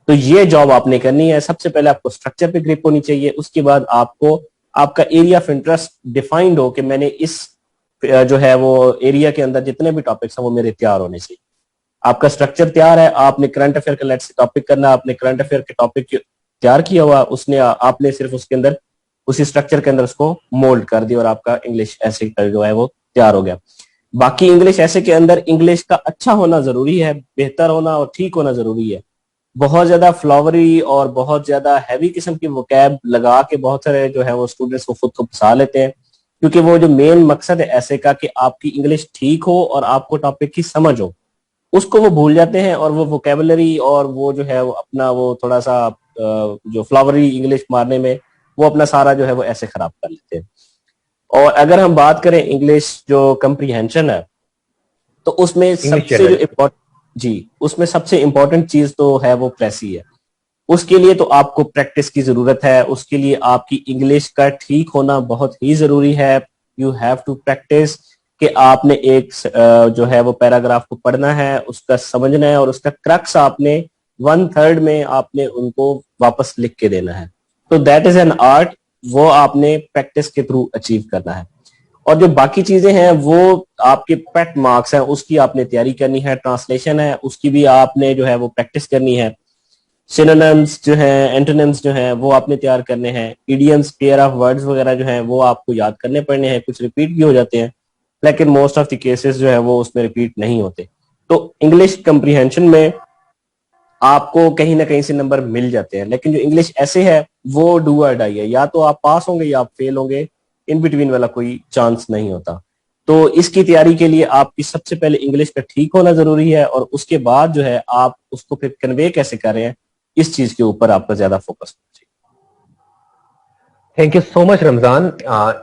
तो ये जॉब आपने करनी है। सबसे पहले आपको स्ट्रक्चर पे ग्रिप होनी चाहिए, उसके बाद आपको आपका एरिया ऑफ इंटरेस्ट डिफाइंड हो कि मैंने इस जो है वो एरिया के अंदर जितने भी टॉपिक्स हैं वो मेरे तैयार होने चाहिए। आपका स्ट्रक्चर तैयार है, आपने करंट अफेयर का लेट से टॉपिक करना, आपने करंट अफेयर के टॉपिक तैयार किया हुआ, उसने आपने सिर्फ उसके अंदर उसी स्ट्रक्चर के अंदर उसको मोल्ड कर दिया और आपका इंग्लिश ऐसे जो है वो तैयार हो गया। बाकी इंग्लिश ऐसे के अंदर इंग्लिश का अच्छा होना जरूरी है, बेहतर होना और ठीक होना जरूरी है। बहुत ज्यादा फ्लावरी और बहुत ज्यादा हैवी किस्म की वोकैब लगा के बहुत सारे जो है वो स्टूडेंट्स को खुद को फंसा लेते हैं, क्योंकि वो जो मेन मकसद है ऐसे का कि आपकी इंग्लिश ठीक हो और आपको टॉपिक की समझ हो, उसको वो भूल जाते हैं और वो वोकेबलरी और वो जो है वो अपना वो थोड़ा सा जो फ्लावरी इंग्लिश मारने में वो अपना सारा जो है वो ऐसे खराब कर लेते हैं। और अगर हम बात करें इंग्लिश जो कंप्रीहेंशन है, तो उसमें सबसे जो इम्पोर्टेंट, जी, उसमें सबसे इम्पोर्टेंट चीज तो है वो प्रेसी है। उसके लिए तो आपको प्रैक्टिस की जरूरत है, उसके लिए आपकी इंग्लिश का ठीक होना बहुत ही जरूरी है। यू हैव टू प्रैक्टिस कि आपने एक जो है वो पैराग्राफ को पढ़ना है, उसका समझना है, और उसका क्रक्स आपने 1/3 में आपने उनको वापस लिख के देना है। तो दैट इज एन आर्ट, वो आपने प्रैक्टिस के थ्रू अचीव करना है। और जो बाकी चीजें हैं वो आपके पेट मार्क्स हैं, उसकी आपने तैयारी करनी है। ट्रांसलेशन है, उसकी भी आपने जो है वो प्रैक्टिस करनी है। सिनोनिम्स जो है, एंटोनिम्स जो है वो आपने तैयार करने हैं। इडियम्स, पेयर ऑफ वर्ड्स वगैरह जो है वो आपको याद करने पड़ने हैं। कुछ रिपीट भी हो जाते हैं, लेकिन मोस्ट ऑफ द केसेस जो है वो उसमें रिपीट नहीं होते। तो इंग्लिश कंप्रीहेंशन में आपको कहीं ना कहीं से नंबर मिल जाते हैं, लेकिन जो इंग्लिश ऐसे है वो डू और डाई है, या तो आप पास होंगे या आप फेल होंगे, इन बिटवीन वाला कोई चांस नहीं होता। तो इसकी तैयारी के लिए आपकी सबसे पहले इंग्लिश का ठीक होना जरूरी है, और उसके बाद जो है आप उसको फिर कन्वे कैसे कर रहे हैं, इस चीज के ऊपर आपका ज्यादा फोकस होना चाहिए। Thank you so much Ramzan,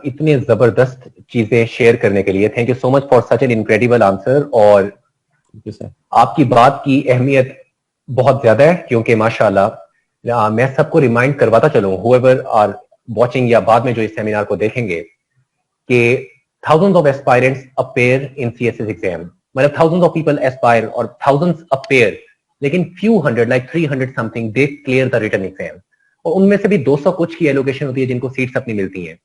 इतने जबरदस्त चीजें शेयर करने के लिए। Thank you so much for such an incredible answer. और आपकी बात की अहमियत बहुत ज्यादा है, क्योंकि माशाल्लाह मैं सबको रिमाइंड करवाता चलूं, हुएवर आर वॉचिंग या बाद में जो इस सेमिनार को देखेंगे, कि thousands of aspirants appear in CSS exam, मतलब thousands of people aspire और thousands appear, लेकिन few hundred like 300 something they clear the written exam, और उनमें से भी 200 कुछ की एलोकेशन होती है जिनको सीट्स अपनी मिलती हैं।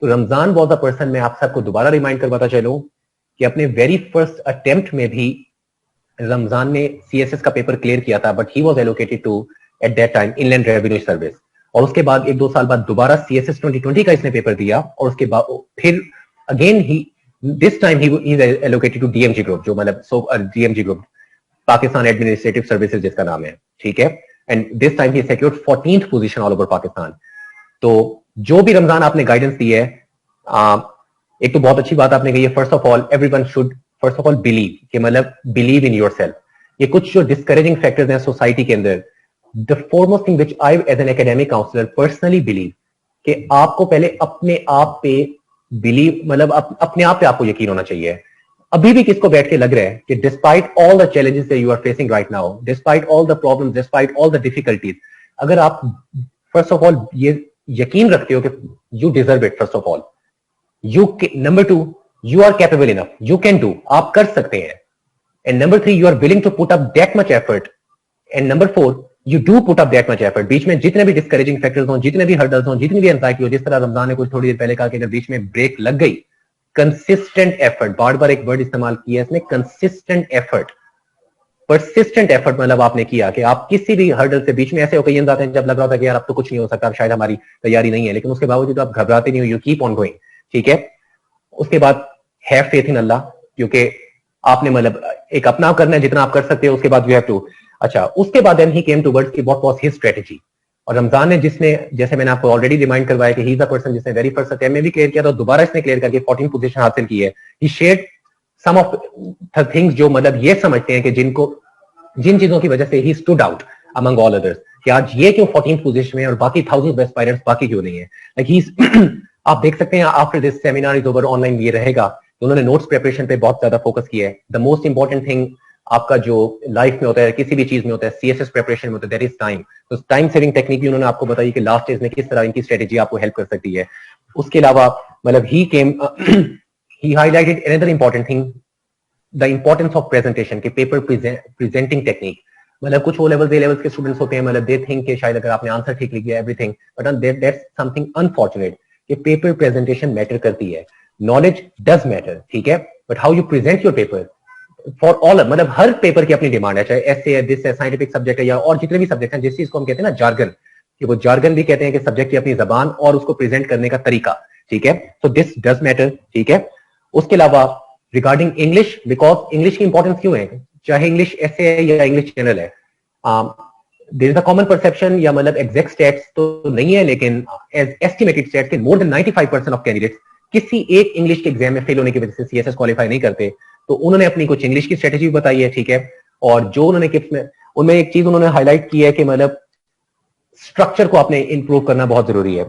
तो रमजान वॉज अ पर्सन, मैं आप सबको दोबारा रिमाइंड करवाता चलूं कि अपने वेरी फर्स्ट अटेम्प्ट में भी रमजान ने CSS का पेपर क्लियर किया था, but he was allocated to at that time Inland Revenue Service, और उसके बाद 1-2 साल बाद दोबारा CSS 2020 का इसने पेपर दिया, और उसके बाद फिर again he this time he is allocated to DMG group, जो मतलब DMG group Pakistan administrative Services जिसका नाम है, ठीक है। And this time he secured 14th position all over Pakistan. तो जो भी रमजान आपने गाइडेंस दी है, एक तो बहुत अच्छी बात आपने कही है, first of all everyone should first of all believe, कि मतलब बिलीव इन योरसेल्फ। ये कुछ जो डिस्करेजिंग फैक्टर्स हैं सोसाइटी के अंदर, the foremost thing which I as an academic counsellor personally believe, कि आपको पहले अपने आप पे बिलीव, मतलब अपने आप पे आपको यकीन होना चाहिए। अभी भी किसको बैठ के लग रहा है कि despite all the challenges that you are facing right now, despite all the problems, despite all the difficulties, अगर आप फर्स्ट ऑफ ऑल ये यकीन रखते हो कि you deserve it, first of all number 2 you are capable enough, you can do, आप कर सकते हैं, and number 3 you are willing to put up that much effort, and number 4 you do put up that much effort. बीच में जितने भी discouraging factors हों, जितने भी हर्डल्स हों, जितनी भी एंजाइटी हो, जिस तरह रमजान ने कुछ थोड़ी देर पहले कहा कि अगर बीच में ब्रेक लग गई, कंसिस्टेंट एफर्ट, बार बार एक वर्ड इस्तेमाल किया इसने, कंसिस्टेंट एफर्ट, परसिस्टेंट एफर्ट, मतलब आपने किया कि आप किसी भी हर्डल से, बीच में ऐसे ओकेजन आते हैं जब लग रहा था कि यार अब तो कुछ नहीं हो सकता, शायद हमारी तैयारी नहीं है, लेकिन उसके बावजूद आप घबराते नहीं हो, यू कीप ऑन गोइंग, ठीक है। उसके बाद हैव फेथ इन अल्लाह, क्योंकि आपने मतलब एक अपना करना है जितना आप कर सकते हो, उसके बाद यू हैव टू, अच्छा उसके बाद देन ही केम टुवर्ड्स कि व्हाट वाज हिज स्ट्रेटजी। और रमजान ने, जिसने, जैसे मैंने आपको ऑलरेडी रिमाइंड करवाया कि ही इज द पर्सन जिसने वेरी फर्स्ट अटेम्प्ट में भी क्लियर किया था, दोबारा इसने क्लियर करके 14 पोजीशन हासिल की है। He shared some of the things जो मतलब ये समझते हैं कि जिन चीजों की वजह से he stood out among all others, कि आज ये क्यों 14th पोजीशन में और बाकी थाउजेंड बेस्ट एस्पायरेंट्स बाकी क्यों नहीं है, लाइक ही आप देख सकते हैं after this seminar is over, online ये रहेगा, तो उन्होंने नोट्स प्रिपरेशन पे बहुत ज्यादा फोकस किया है। द मोस्ट इंपॉर्टेंट थिंग आपका जो लाइफ में होता है, किसी भी चीज में होता है, CSS प्रिपरेशन में होता है, दैट इज टाइम। तो टाइम सेविंग टेक्निक भी उन्होंने आपको बताई कि लास्ट स्टेज में किस तरह इनकी स्ट्रेटेजी आपको हेल्प कर सकती है। उसके अलावा मतलब he highlighted another important thing, the importance of presentation के पेपर प्रेजेंटिंग टेक्निक। मतलब कुछ ओ लेवल, ए लेवल्स के स्टूडेंट्स होते हैं, मतलब दे थिंक कि शायद अगर आपने आंसर ठीक लिख दिया everything, but that's something unfortunate, कि पेपर प्रेजेंटेशन मैटर करती है। नॉलेज डज मैटर, ठीक है, but how you present your paper for all, मतलब हर पेपर की अपनी डिमांड है, चाहे एसए है, दिस है, साइंटिफिक सब्जेक्ट है, या और जितने भी सब्जेक्ट हैं, जिस चीज को हम कहते हैं ना जार्गन, कि वो जार्गन भी कहते हैं कि सब्जेक्ट की अपनी जबान और उसको प्रेजेंट करने का तरीका, ठीक है। सो दिस डज मैटर, ठीक है। उसके अलावा रिगार्डिंग इंग्लिश, बिकॉज इंग्लिश की इंपॉर्टेंस क्यों है, चाहे इंग्लिश एसए है या इंग्लिश जनरल है, there is a common perception, या मतलब एग्जैक्ट स्टैट्स तो नहीं है, लेकिन एज एस्टिमेटेड स्टैट्स के मोर देन 95% ऑफ कैंडिडेट्स किसी एक इंग्लिश के एग्जाम में फेल होने की वजह से CSS क्वालिफाई नहीं करते। तो उन्होंने अपनी कुछ इंग्लिश की स्ट्रेटेजी भी बताई है, ठीक है। और जो उन्होंने टिप्स में, उनमें एक चीज उन्होंने हाईलाइट की है कि मतलब स्ट्रक्चर को आपने इंप्रूव करना बहुत जरूरी है।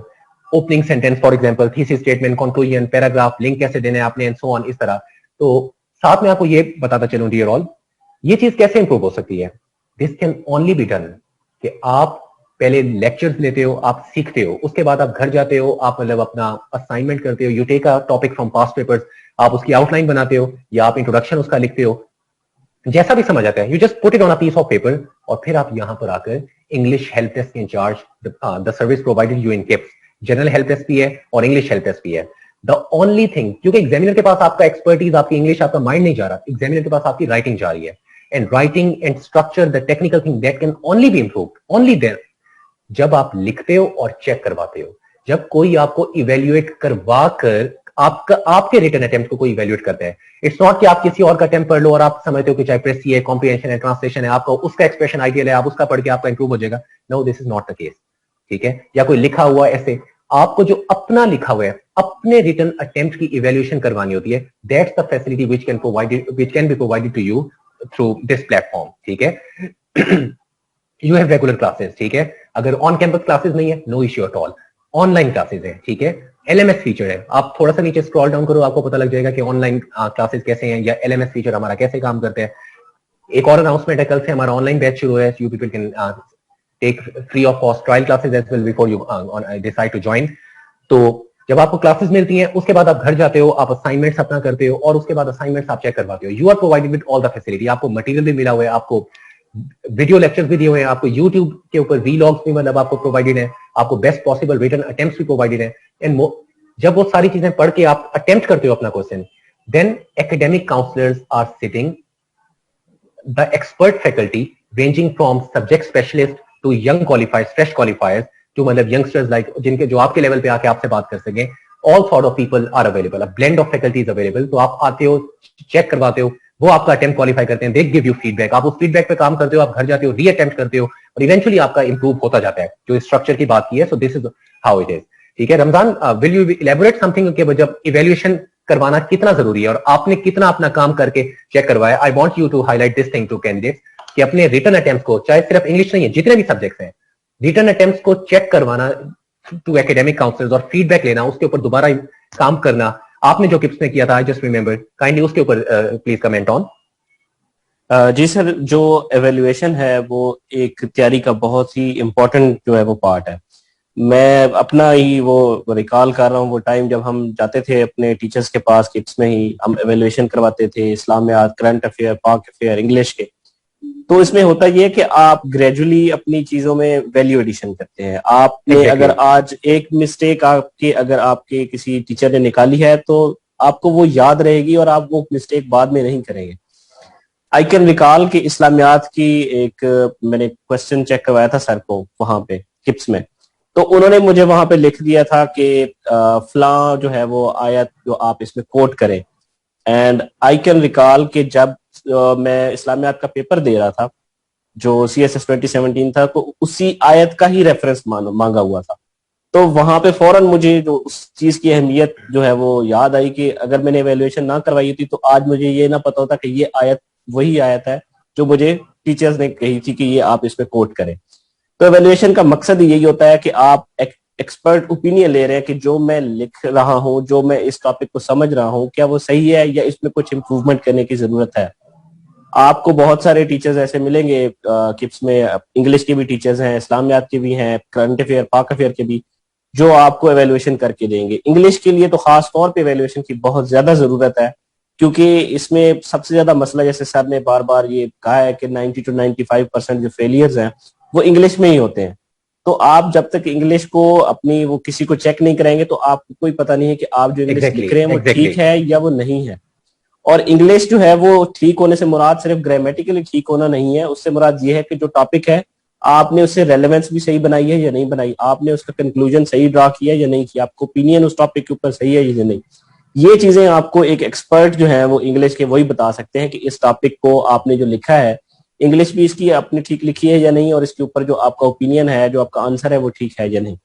Opening sentence for example, thesis statement, conclusion, paragraph, link कैसे देने हैं आपने, एंड सो ऑन, इस तरह। तो साथ में आपको ये बताता चलूं डियर ऑल, ये चीज कैसे इंप्रूव हो सकती है। This can only be done कि आप पहले लेक्चर्स लेते हो, आप सीखते हो, उसके बाद आप घर जाते हो, आप मतलब अपना असाइनमेंट करते हो, you take a topic from past papers, आप उसकी आउटलाइन बनाते हो या आप इंट्रोडक्शन उसका लिखते हो, जैसा भी समझ आता है, you just put it on a piece of paper, और फिर आप यहां पर आकर English help desk incharge, the service provided you in KIPS, general help desk भी है और इंग्लिश हेल्प डेस्क भी है। द ओनली थिंग, क्योंकि एग्जामिनर के पास आपका एक्सपर्टीज, आपकी इंग्लिश, आपका माइंड नहीं जा रहा, एग्जामिनर के पास आपकी राइटिंग जा रही है, and writing and structure, the technical thing that can only be improved only there जब आप लिखते हो और चेक करवाते हो, जब कोई आपको इवेल्युएट करवा कर आपका आपके रिटन अटेम्प्ट को कोई इवेल्युएट करता है। इट्स नॉट कि आप किसी और का अटेम्प्ट पढ़ लो और आप समझते हो कि चाहे प्रेसी है, कॉम्प्रिहेंशन है, ट्रांसलेशन है, आपका उसका एक्सप्रेशन आइडियल है, आप उसका पढ़ के आपका इंप्रूव हो जाएगा। No, this is not the case. ठीक है, या कोई लिखा हुआ ऐसे, आपको जो अपना लिखा हुआ है, अपने रिटन अटेम्प्ट की इवेल्युएशन करवानी होती है। That's the facility which can be provided to you through this platform. ठीक है। यू हैव रेगुलर क्लासेस, ठीक है, अगर ऑन कैंपस क्लासेस नहीं है, no issue at all, online classes है। ठीक है, एलएमएस फीचर है, आप थोड़ा सा नीचे स्क्रॉल डाउन करो, आपको पता लग जाएगा कि ऑनलाइन क्लासेस कैसे हैं या एलएमएस फीचर हमारा कैसे काम करते हैं। एक और अनाउंसमेंट है, कल से हमारा ऑनलाइन बैच शुरू है, you people can take free of cost trial classes as well before you decide to join. तो जब आपको क्लासेस मिलती हैं, उसके बाद आप घर जाते हो, आप असाइनमेंट्स अपना करते हो, और उसके बाद असाइनमेंट्स आप चेक करवाते हो। You are provided with all the facility, आपको मटेरियल भी मिला हुआ है, आपको वीडियो लेक्चर्स भी दिए हुए हैं, आपको यूट्यूब के ऊपर वीलॉग्स भी मतलब आपको प्रोवाइडेड है, आपको बेस्ट पॉसिबल रिटन अटेम्प्ट्स भी प्रोवाइडेड है। एंड जब वो सारी चीजें पढ़ के आप अटेम्प्ट करते हो अपना question, then academic counsellors are sitting, the expert faculty ranging from subject specialist to young qualified, fresh qualifiers, to मतलब यंगस्टर्स लाइक जिनके जो आपके लेवल पे आके आपसे बात कर सकें, all sort of people are available, a blend of faculty is available. तो आप आते हो, चेक करवाते हो, वो आपका अटेम्प्ट क्वालिफाई करते हैं, दे गिव यू फीडबैक, आप उस फीडबैक पे काम करते हो, आप घर जाते हो, री अटेम्प्ट करते हो, और इवेंचुअली आपका इंप्रूव होता जाता है, जो स्ट्रक्चर की बात की है। So this is how it is. ठीक है Ramzan, will you elaborate something कि जब इवेल्युएशन करवाना कितना जरूरी है और आपने कितना अपना काम करके चेक करवाया। I want you to highlight this thing to candidates कि अपने रिटन अटेम्प्ट को, चाहे सिर्फ इंग्लिश नहीं है, जितने भी सब्जेक्ट्स हैं, रिटन अटेम्प्ट को चेक करवाना टू एकेडमिक काउंसलर्स और फीडबैक लेना, उसके ऊपर दोबारा काम करना। आपने जो टिप्स में किया था, आई जस्ट रिमेंबर, काइंडली उसके ऊपर प्लीज कमेंट ऑन। जी सर, जो एवेल्युएशन है वो एक तैयारी का बहुत ही इम्पोर्टेंट जो है वो पार्ट है। मैं अपना ही वो रिकॉल कर रहा हूँ, वो टाइम जब हम जाते थे अपने टीचर्स के पास, किट्स में ही हम एवेल्युएशन करवाते थे, इस्लामियात, करंट अफेयर, पाक अफेयर, इंग्लिश के। तो इसमें होता ये है कि आप ग्रेजुअली अपनी चीजों में वैल्यू एडिशन करते हैं। आपने अगर आज एक मिस्टेक अगर आपके किसी टीचर ने निकाली है तो आपको वो याद रहेगी और आप वो मिस्टेक बाद में नहीं करेंगे। आई कैन रिकॉल कि इस्लामियात की एक मैंने क्वेश्चन चेक करवाया था सर को वहां पे किप्स में, तो उन्होंने मुझे वहां पे लिख दिया था कि फला जो है वो आयत जो आप इसमें कोट करें। एंड आई कैन रिकॉल कि जब मैं इस्लामियात का पेपर दे रहा था जो CSS 2017 था, तो उसी आयत का ही रेफरेंस मांगा हुआ था। तो वहां पे फौरन मुझे जो उस चीज की अहमियत जो है वो याद आई कि अगर मैंने एवेल्युएशन ना करवाई होती तो आज मुझे ये ना पता होता कि ये आयत वही आयत है जो मुझे टीचर्स ने कही थी कि ये आप इसमें कोट करें। तो एवेल्युएशन का मकसद यही होता है कि आप एक्सपर्ट ओपिनियन ले रहे हैं कि जो मैं लिख रहा हूं, जो मैं इस टॉपिक को समझ रहा हूं, क्या वो सही है या इसमें कुछ इंप्रूवमेंट करने की जरूरत है। आपको बहुत सारे टीचर्स ऐसे मिलेंगे किप्स में, इंग्लिश के भी टीचर्स हैं, इस्लामियात के भी हैं, करंट अफेयर, पाक अफेयर के भी, जो आपको एवेल्युएशन करके देंगे। इंग्लिश के लिए तो खास तौर पे एवेल्युएशन की बहुत ज्यादा जरूरत है, क्योंकि इसमें सबसे ज्यादा मसला, जैसे सर ने बार बार ये कहा है कि 90 to 95% जो फेलियर्स हैं वो इंग्लिश में ही होते हैं। तो आप जब तक इंग्लिश को अपनी वो किसी को चेक नहीं कराएंगे तो आपको कोई पता नहीं है कि आप जो इंग्लिश लिख रहे हैं वो ठीक है या वो नहीं है। और इंग्लिश जो है वो ठीक होने से मुराद सिर्फ ग्रामेटिकली ठीक होना नहीं है, उससे मुराद ये है कि जो टॉपिक है आपने उससे रेलेवेंस भी सही बनाई है या नहीं बनाई, आपने उसका कंक्लूजन सही ड्रा किया या नहीं किया, आपको ओपिनियन उस टॉपिक के ऊपर सही है या नहीं। ये चीजें आपको एक एक्सपर्ट जो है वो इंग्लिश के वही बता सकते हैं कि इस टॉपिक को आपने जो लिखा है, इंग्लिश भी इसकी आपने ठीक लिखी है या नहीं, और इसके ऊपर जो आपका ओपिनियन है, जो आपका आंसर है वो ठीक है या नहीं।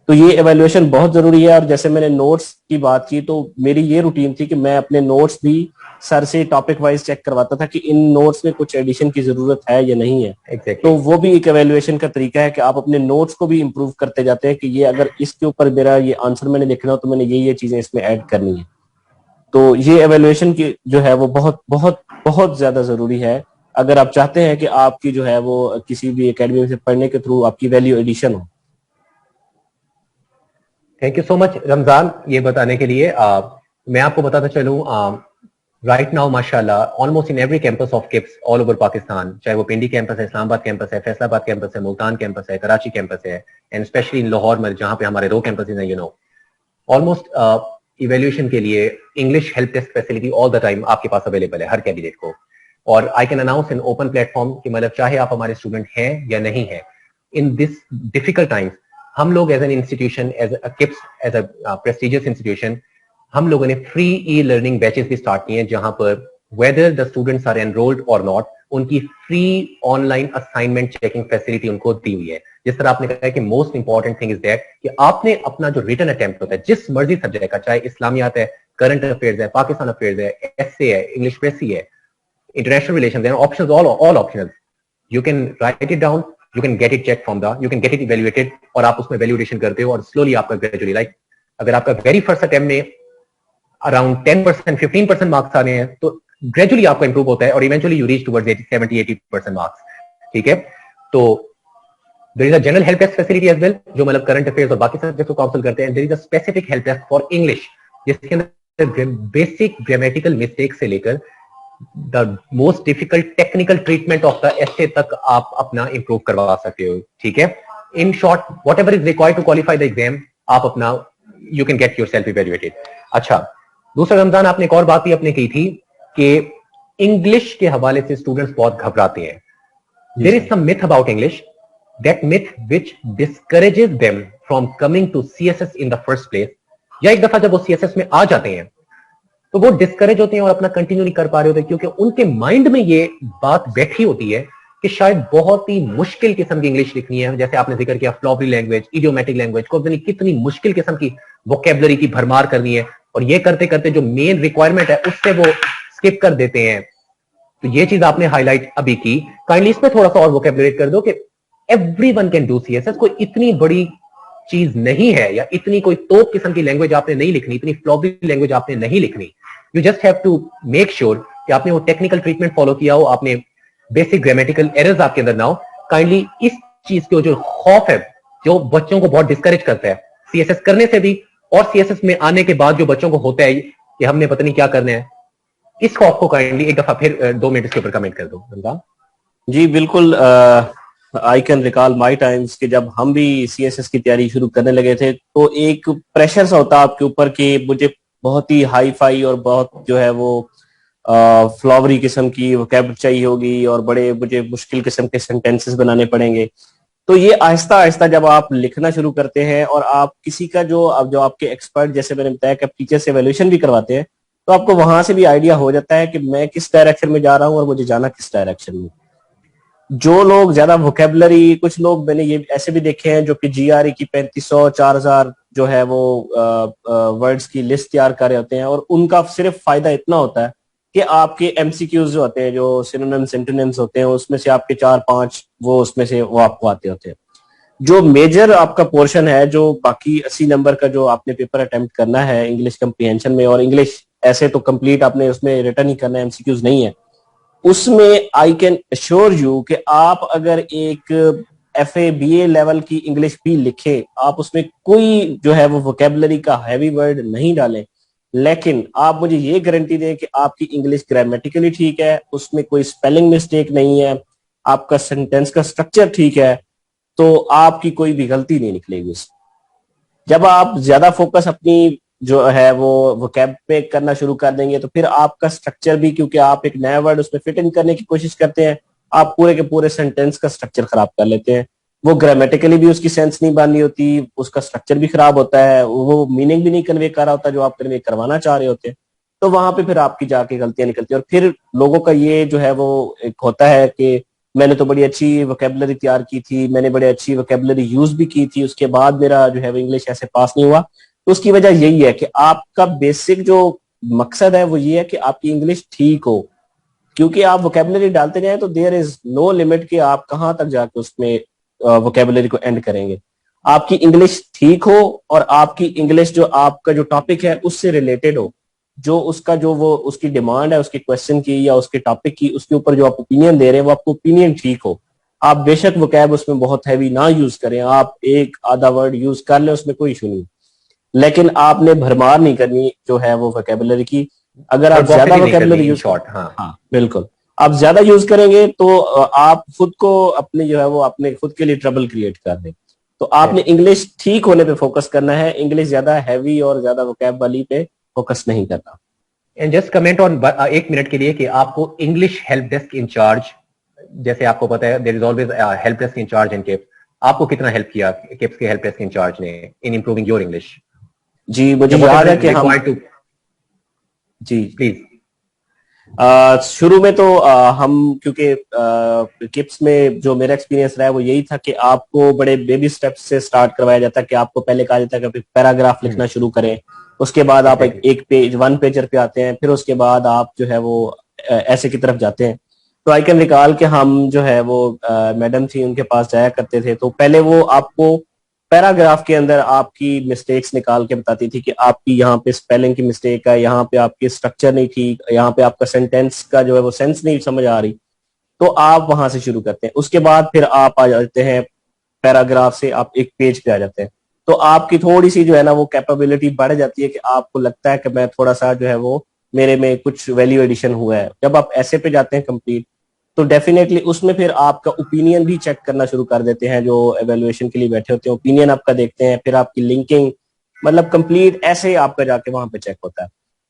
तो ये एवेल्युएशन बहुत जरूरी है। और जैसे मैंने नोट्स की बात की, तो मेरी ये रूटीन थी कि मैं अपने नोट्स भी सर से टॉपिक वाइज चेक करवाता था कि इन नोट्स में कुछ एडिशन की जरूरत है या नहीं है। Exactly. तो वो भी एक एवेल्युएशन का तरीका है कि आप अपने नोट्स को भी इम्प्रूव करते जाते हैं कि ये अगर इसके ऊपर मेरा ये आंसर मैंने लिखना हो तो मैंने ये चीजें इसमें ऐड करनी है। तो ये एवेल्युएशन की जो है वो बहुत बहुत बहुत ज्यादा जरूरी है अगर आप चाहते हैं कि आपकी जो है वो किसी भी एकेडमी से पढ़ने के थ्रू आपकी वैल्यू एडिशन हो। Thank you so much Ramzan ये बताने के लिए। मैं आपको बताता चलूं, राइट नाउ माशाल्लाह almost in every campus of KIPS all over Pakistan, चाहे वो पिंडी कैंपस है, इस्लामाबाद कैंपस है, फैसलाबाद कैंपस है, मुल्तान कैंपस है, कराची कैंपस है, एंड स्पेशली इन लाहौर में जहां पे हमारे 2 कैंपसेस हैं, ऑलमोस्ट इवेल्युएशन के लिए English help desk facility all the time आपके पास अवेलेबल है हर कैंडिडेट को। और I can announce in open platform कि मतलब चाहे आप हमारे स्टूडेंट हैं या नहीं है, इन दिस डिफिकल्ट टाइम्स हम लोग as an institution, as a KIPS, as a prestigious institution, हम लोगों ने फ्री ई लर्निंग बैचेस भी स्टार्ट किए हैं जहां पर whether the students are enrolled और नॉट, उनकी free online assignment checking facility उनको दी हुई है। जिस तरह आपने कहा कि most important thing is that कि आपने अपना जो रिटन अटेम्प्ट होता है जिस मर्जी सब्जेक्ट का, चाहे इस्लामियात है, करंट अफेयर्स है, पाकिस्तान अफेयर्स है, एसए है, इंग्लिश प्रेसी है, international relations, there are options, all optional. You can write it down, you can get it checked from you can get it evaluated, और आप उसमें वैल्यूएशन करते हो और स्लोली आपका ग्रेजुअली, लाइक अगर आपका वेरी फर्स्ट अटेम्प्ट में अराउंड 10% 15% मार्क्स आ रहे हैं तो ग्रेजुअली आपका इंप्रूव होता है और eventually you reach towards 70-80% marks. ठीक है, तो there is a general help desk facility as well, जो मतलब करंट अफेयर्स और बाकी सब्जेक्ट को काउंसिल करते हैं। There is a specific help desk for English, जिसके अंदर बेसिक ग्रामेटिकल मिस्टेक से लेकर the most difficult technical treatment of the essay तक आप अपना इंप्रूव करवा सकते हो। ठीक है, in short whatever is required to qualify the exam, आप अपना you can get yourself evaluated. अच्छा, दूसरा रमजान आपने एक और बात भी आपने की थी कि इंग्लिश के हवाले से स्टूडेंट्स बहुत घबराते हैं। There is some myth about English, that myth which discourages them from coming to CSS in the first place, या एक दफा जब वो सीएसएस में आ जाते हैं तो वो डिस्करेज होते हैं और अपना कंटिन्यू नहीं कर पा रहे होते, क्योंकि उनके माइंड में ये बात बैठी होती है कि शायद बहुत ही मुश्किल किस्म की इंग्लिश लिखनी है। जैसे आपने जिक्र किया फ्लॉबरी लैंग्वेज, इडियोमेटिक लैंग्वेज को कितनी मुश्किल किस्म की वोकेबलरी की भरमार करनी है, और ये करते करते जो मेन रिक्वायरमेंट है उससे वो स्किप कर देते हैं। तो ये चीज आपने हाईलाइट अभी की, काइंडली इसमें थोड़ा सा और वोकेबलरेट कर दो कि एवरीवन कैन डू सीएसएस, कोई इतनी बड़ी चीज नहीं है या इतनी कोई तोप किस्म की लैंग्वेज आपने नहीं लिखनी, इतनी फ्लॉबी लैंग्वेज आपने नहीं लिखनी। You just have to make sure कि आपने वो टेक्निकल ट्रीटमेंट फॉलो किया हो, आपने बेसिक ग्रामेटिकल एरर्स आपके अंदर ना हो। काइंडली इस चीज के जो खौफ है जो बच्चों को बहुत डिस्करेज करता है सीएसएस करने से भी, और सीएसएस में आने के बाद जो बच्चों को होता है कि हमने पता नहीं क्या करना है, इस खौफ को काइंडली एक दफा फिर 2 मिनट के ऊपर कमेंट कर दो रमजान। जी बिल्कुल, I can recall my times कि जब हम भी सीएसएस की तैयारी शुरू करने लगे थे तो एक प्रेशर सा होता आपके ऊपर कि मुझे बहुत ही हाई फाई और बहुत जो है वो फ्लॉवरी किस्म की वोकैब चाहिए होगी और बड़े मुझे मुश्किल किस्म के सेंटेंसेस बनाने पड़ेंगे। तो ये आहिस्ता आहिस्ता जब आप लिखना शुरू करते हैं और आप किसी का जो आपके एक्सपर्ट, जैसे मैंने बताया कि आप टीचर से एवेल्यूएशन भी करवाते हैं, तो आपको वहां से भी आइडिया हो जाता है कि मैं किस डायरेक्शन में जा रहा हूँ और मुझे जाना किस डायरेक्शन में। जो लोग ज्यादा वोकेबलरी, कुछ लोग मैंने ये ऐसे भी देखे हैं जो कि जीआरई की 3500 4000 जो है वो वर्ड्स की लिस्ट तैयार कर रहे होते हैं, और उनका सिर्फ फायदा इतना होता है कि आपके एमसीक्यूज जो होते हैं, जो सिनोनिम्स सिंटोनिम्स होते हैं, उसमें से आपके 4-5 वो उसमें से वो आपको आते होते हैं। जो मेजर आपका पोर्शन है, जो बाकी 80 नंबर का जो आपने पेपर अटेम्प्ट करना है इंग्लिश कम्प्रीहेंशन में, और इंग्लिश ऐसे तो कंप्लीट आपने उसमें रिटर्न ही करना है, एमसीक्यूज नहीं है, उसमें आई कैन अश्योर यू कि आप अगर एक एफए बीए लेवल की इंग्लिश भी लिखे, आप उसमें कोई जो है वो वोकेबलरी का हैवी वर्ड नहीं डालें, लेकिन आप मुझे ये गारंटी दें कि आपकी इंग्लिश ग्रामेटिकली ठीक है, उसमें कोई स्पेलिंग मिस्टेक नहीं है, आपका सेंटेंस का स्ट्रक्चर ठीक है, तो आपकी कोई भी गलती नहीं निकलेगी उसमें। जब आप ज्यादा फोकस अपनी जो है वो वोकैब पे करना शुरू कर देंगे तो फिर आपका स्ट्रक्चर भी, क्योंकि आप एक नया वर्ड उसमें फिट इन करने की कोशिश करते हैं, आप पूरे के पूरे सेंटेंस का स्ट्रक्चर खराब कर लेते हैं। वो ग्रामेटिकली भी उसकी सेंस नहीं बांधी होती, उसका स्ट्रक्चर भी खराब होता है, वो मीनिंग भी नहीं कन्वे कर रहा होता जो आप कन्वे करवाना चाह रहे होते हैं। तो वहां पे फिर आपकी जाके गलतियां निकलती है, और फिर लोगों का ये जो है वो एक होता है कि मैंने तो बड़ी अच्छी वोकेबलरी तैयार की थी, मैंने बड़ी अच्छी वोकेबलरी यूज भी की थी, उसके बाद मेरा जो है वो इंग्लिश ऐसे पास नहीं हुआ। तो उसकी वजह यही है कि आपका बेसिक जो मकसद है वो ये है कि आपकी इंग्लिश ठीक हो, क्योंकि आप वोकेबलरी डालते जाए तो देयर इज नो लिमिट कि आप कहाँ तक जाके उसमें वोकेबलरी को एंड करेंगे। आपकी इंग्लिश ठीक हो और आपकी इंग्लिश जो आपका जो टॉपिक है उससे रिलेटेड हो, जो उसका जो वो उसकी डिमांड है उसके क्वेश्चन की या उसके टॉपिक की, उसके ऊपर जो आप ओपिनियन दे रहे हैं वो आपको ओपिनियन ठीक हो। आप बेशक वोकैब उसमें बहुत हैवी ना यूज करें, आप एक आधा वर्ड यूज कर लें, उसमें कोई इशू नहीं, लेकिन आपने भरमार नहीं करनी जो है वो वोकेबलरी की। अगर आप ज्यादा वर्बोसिटी नहीं करनी वोकेबलरी इन यूज शॉर्ट। हाँ, हाँ बिल्कुल, आप ज्यादा यूज करेंगे तो आप खुद को अपने जो है वो अपने खुद के लिए ट्रबल क्रिएट कर दें। तो आपने इंग्लिश ठीक होने पे फोकस करना है, इंग्लिश ज्यादा हैवी और ज्यादा वोकैब वाली पे फोकस नहीं करना। And just comment on 1 minute के लिए कि आपको इंग्लिश हेल्प डेस्क इंचार्ज, जैसे आपको पता है there is always help desk incharge in KIPS, आपको कितना हेल्प किया किप्स के हेल्प डेस्क इंचार्ज ने इन इंप्रूविंग योर इंग्लिश? जी मुझे याद है कि हम जी प्लीज। शुरू में तो हम क्योंकि किप्स में जो मेरा एक्सपीरियंस रहा है वो यही था कि आपको बड़े बेबी स्टेप्स से स्टार्ट करवाया जाता है, कि आपको पहले कहा जाता है कि पैराग्राफ लिखना शुरू करें, उसके बाद आप एक पेज वन पेजर पे आते हैं, फिर उसके बाद आप जो है वो ऐसे की तरफ जाते हैं। तो आई कैन रिकॉल कि हम जो है वो मैडम थी उनके पास जाया करते थे, तो पहले वो आपको पैराग्राफ के अंदर आपकी मिस्टेक्स निकाल के बताती थी कि आपकी यहाँ पे स्पेलिंग की मिस्टेक है, यहाँ पे आपकी स्ट्रक्चर नहीं ठीक, यहाँ पे आपका सेंटेंस का जो है वो सेंस नहीं समझ आ रही। तो आप वहां से शुरू करते हैं, उसके बाद फिर आप आ जाते हैं पैराग्राफ से आप एक पेज पे आ जाते हैं। तो आपकी थोड़ी सी जो है ना वो कैपेबिलिटी बढ़ जाती है कि आपको लगता है कि मैं थोड़ा सा जो है वो मेरे में कुछ वैल्यू एडिशन हुआ है। जब आप ऐसे पे जाते हैं कंप्लीट, तो डेफिनेटली उसमें फिर आपका ओपिनियन भी चेक करना शुरू कर देते हैं, जो एवेल्युएशन के लिए बैठे होते हैं ओपिनियन आपका देखते हैं, फिर आपकी लिंकिंग मतलब कंप्लीट ऐसे आपका जाके वहां पे चेक होता है।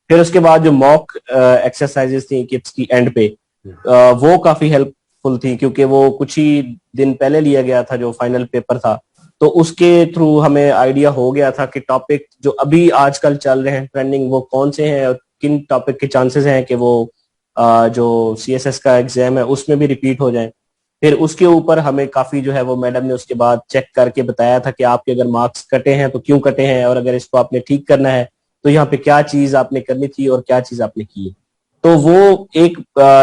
फिर उसके बाद जो मॉक एक्सरसाइजेस थी किप्स की एंड पे, वो काफी हेल्पफुल थी, क्योंकि वो कुछ ही दिन पहले लिया गया था जो फाइनल पेपर था। तो उसके थ्रू हमें आइडिया हो गया था कि टॉपिक जो अभी आजकल चल रहे हैं ट्रेंडिंग वो कौन से हैं और किन टॉपिक के चांसेस हैं कि वो जो सीएसएस का एग्जाम है उसमें भी रिपीट हो जाए। फिर उसके ऊपर हमें काफी जो है वो मैडम ने उसके बाद चेक करके बताया था कि आपके अगर मार्क्स कटे हैं तो क्यों कटे हैं, और अगर इसको आपने ठीक करना है तो यहाँ पे क्या चीज आपने करनी थी और क्या चीज आपने की। तो वो एक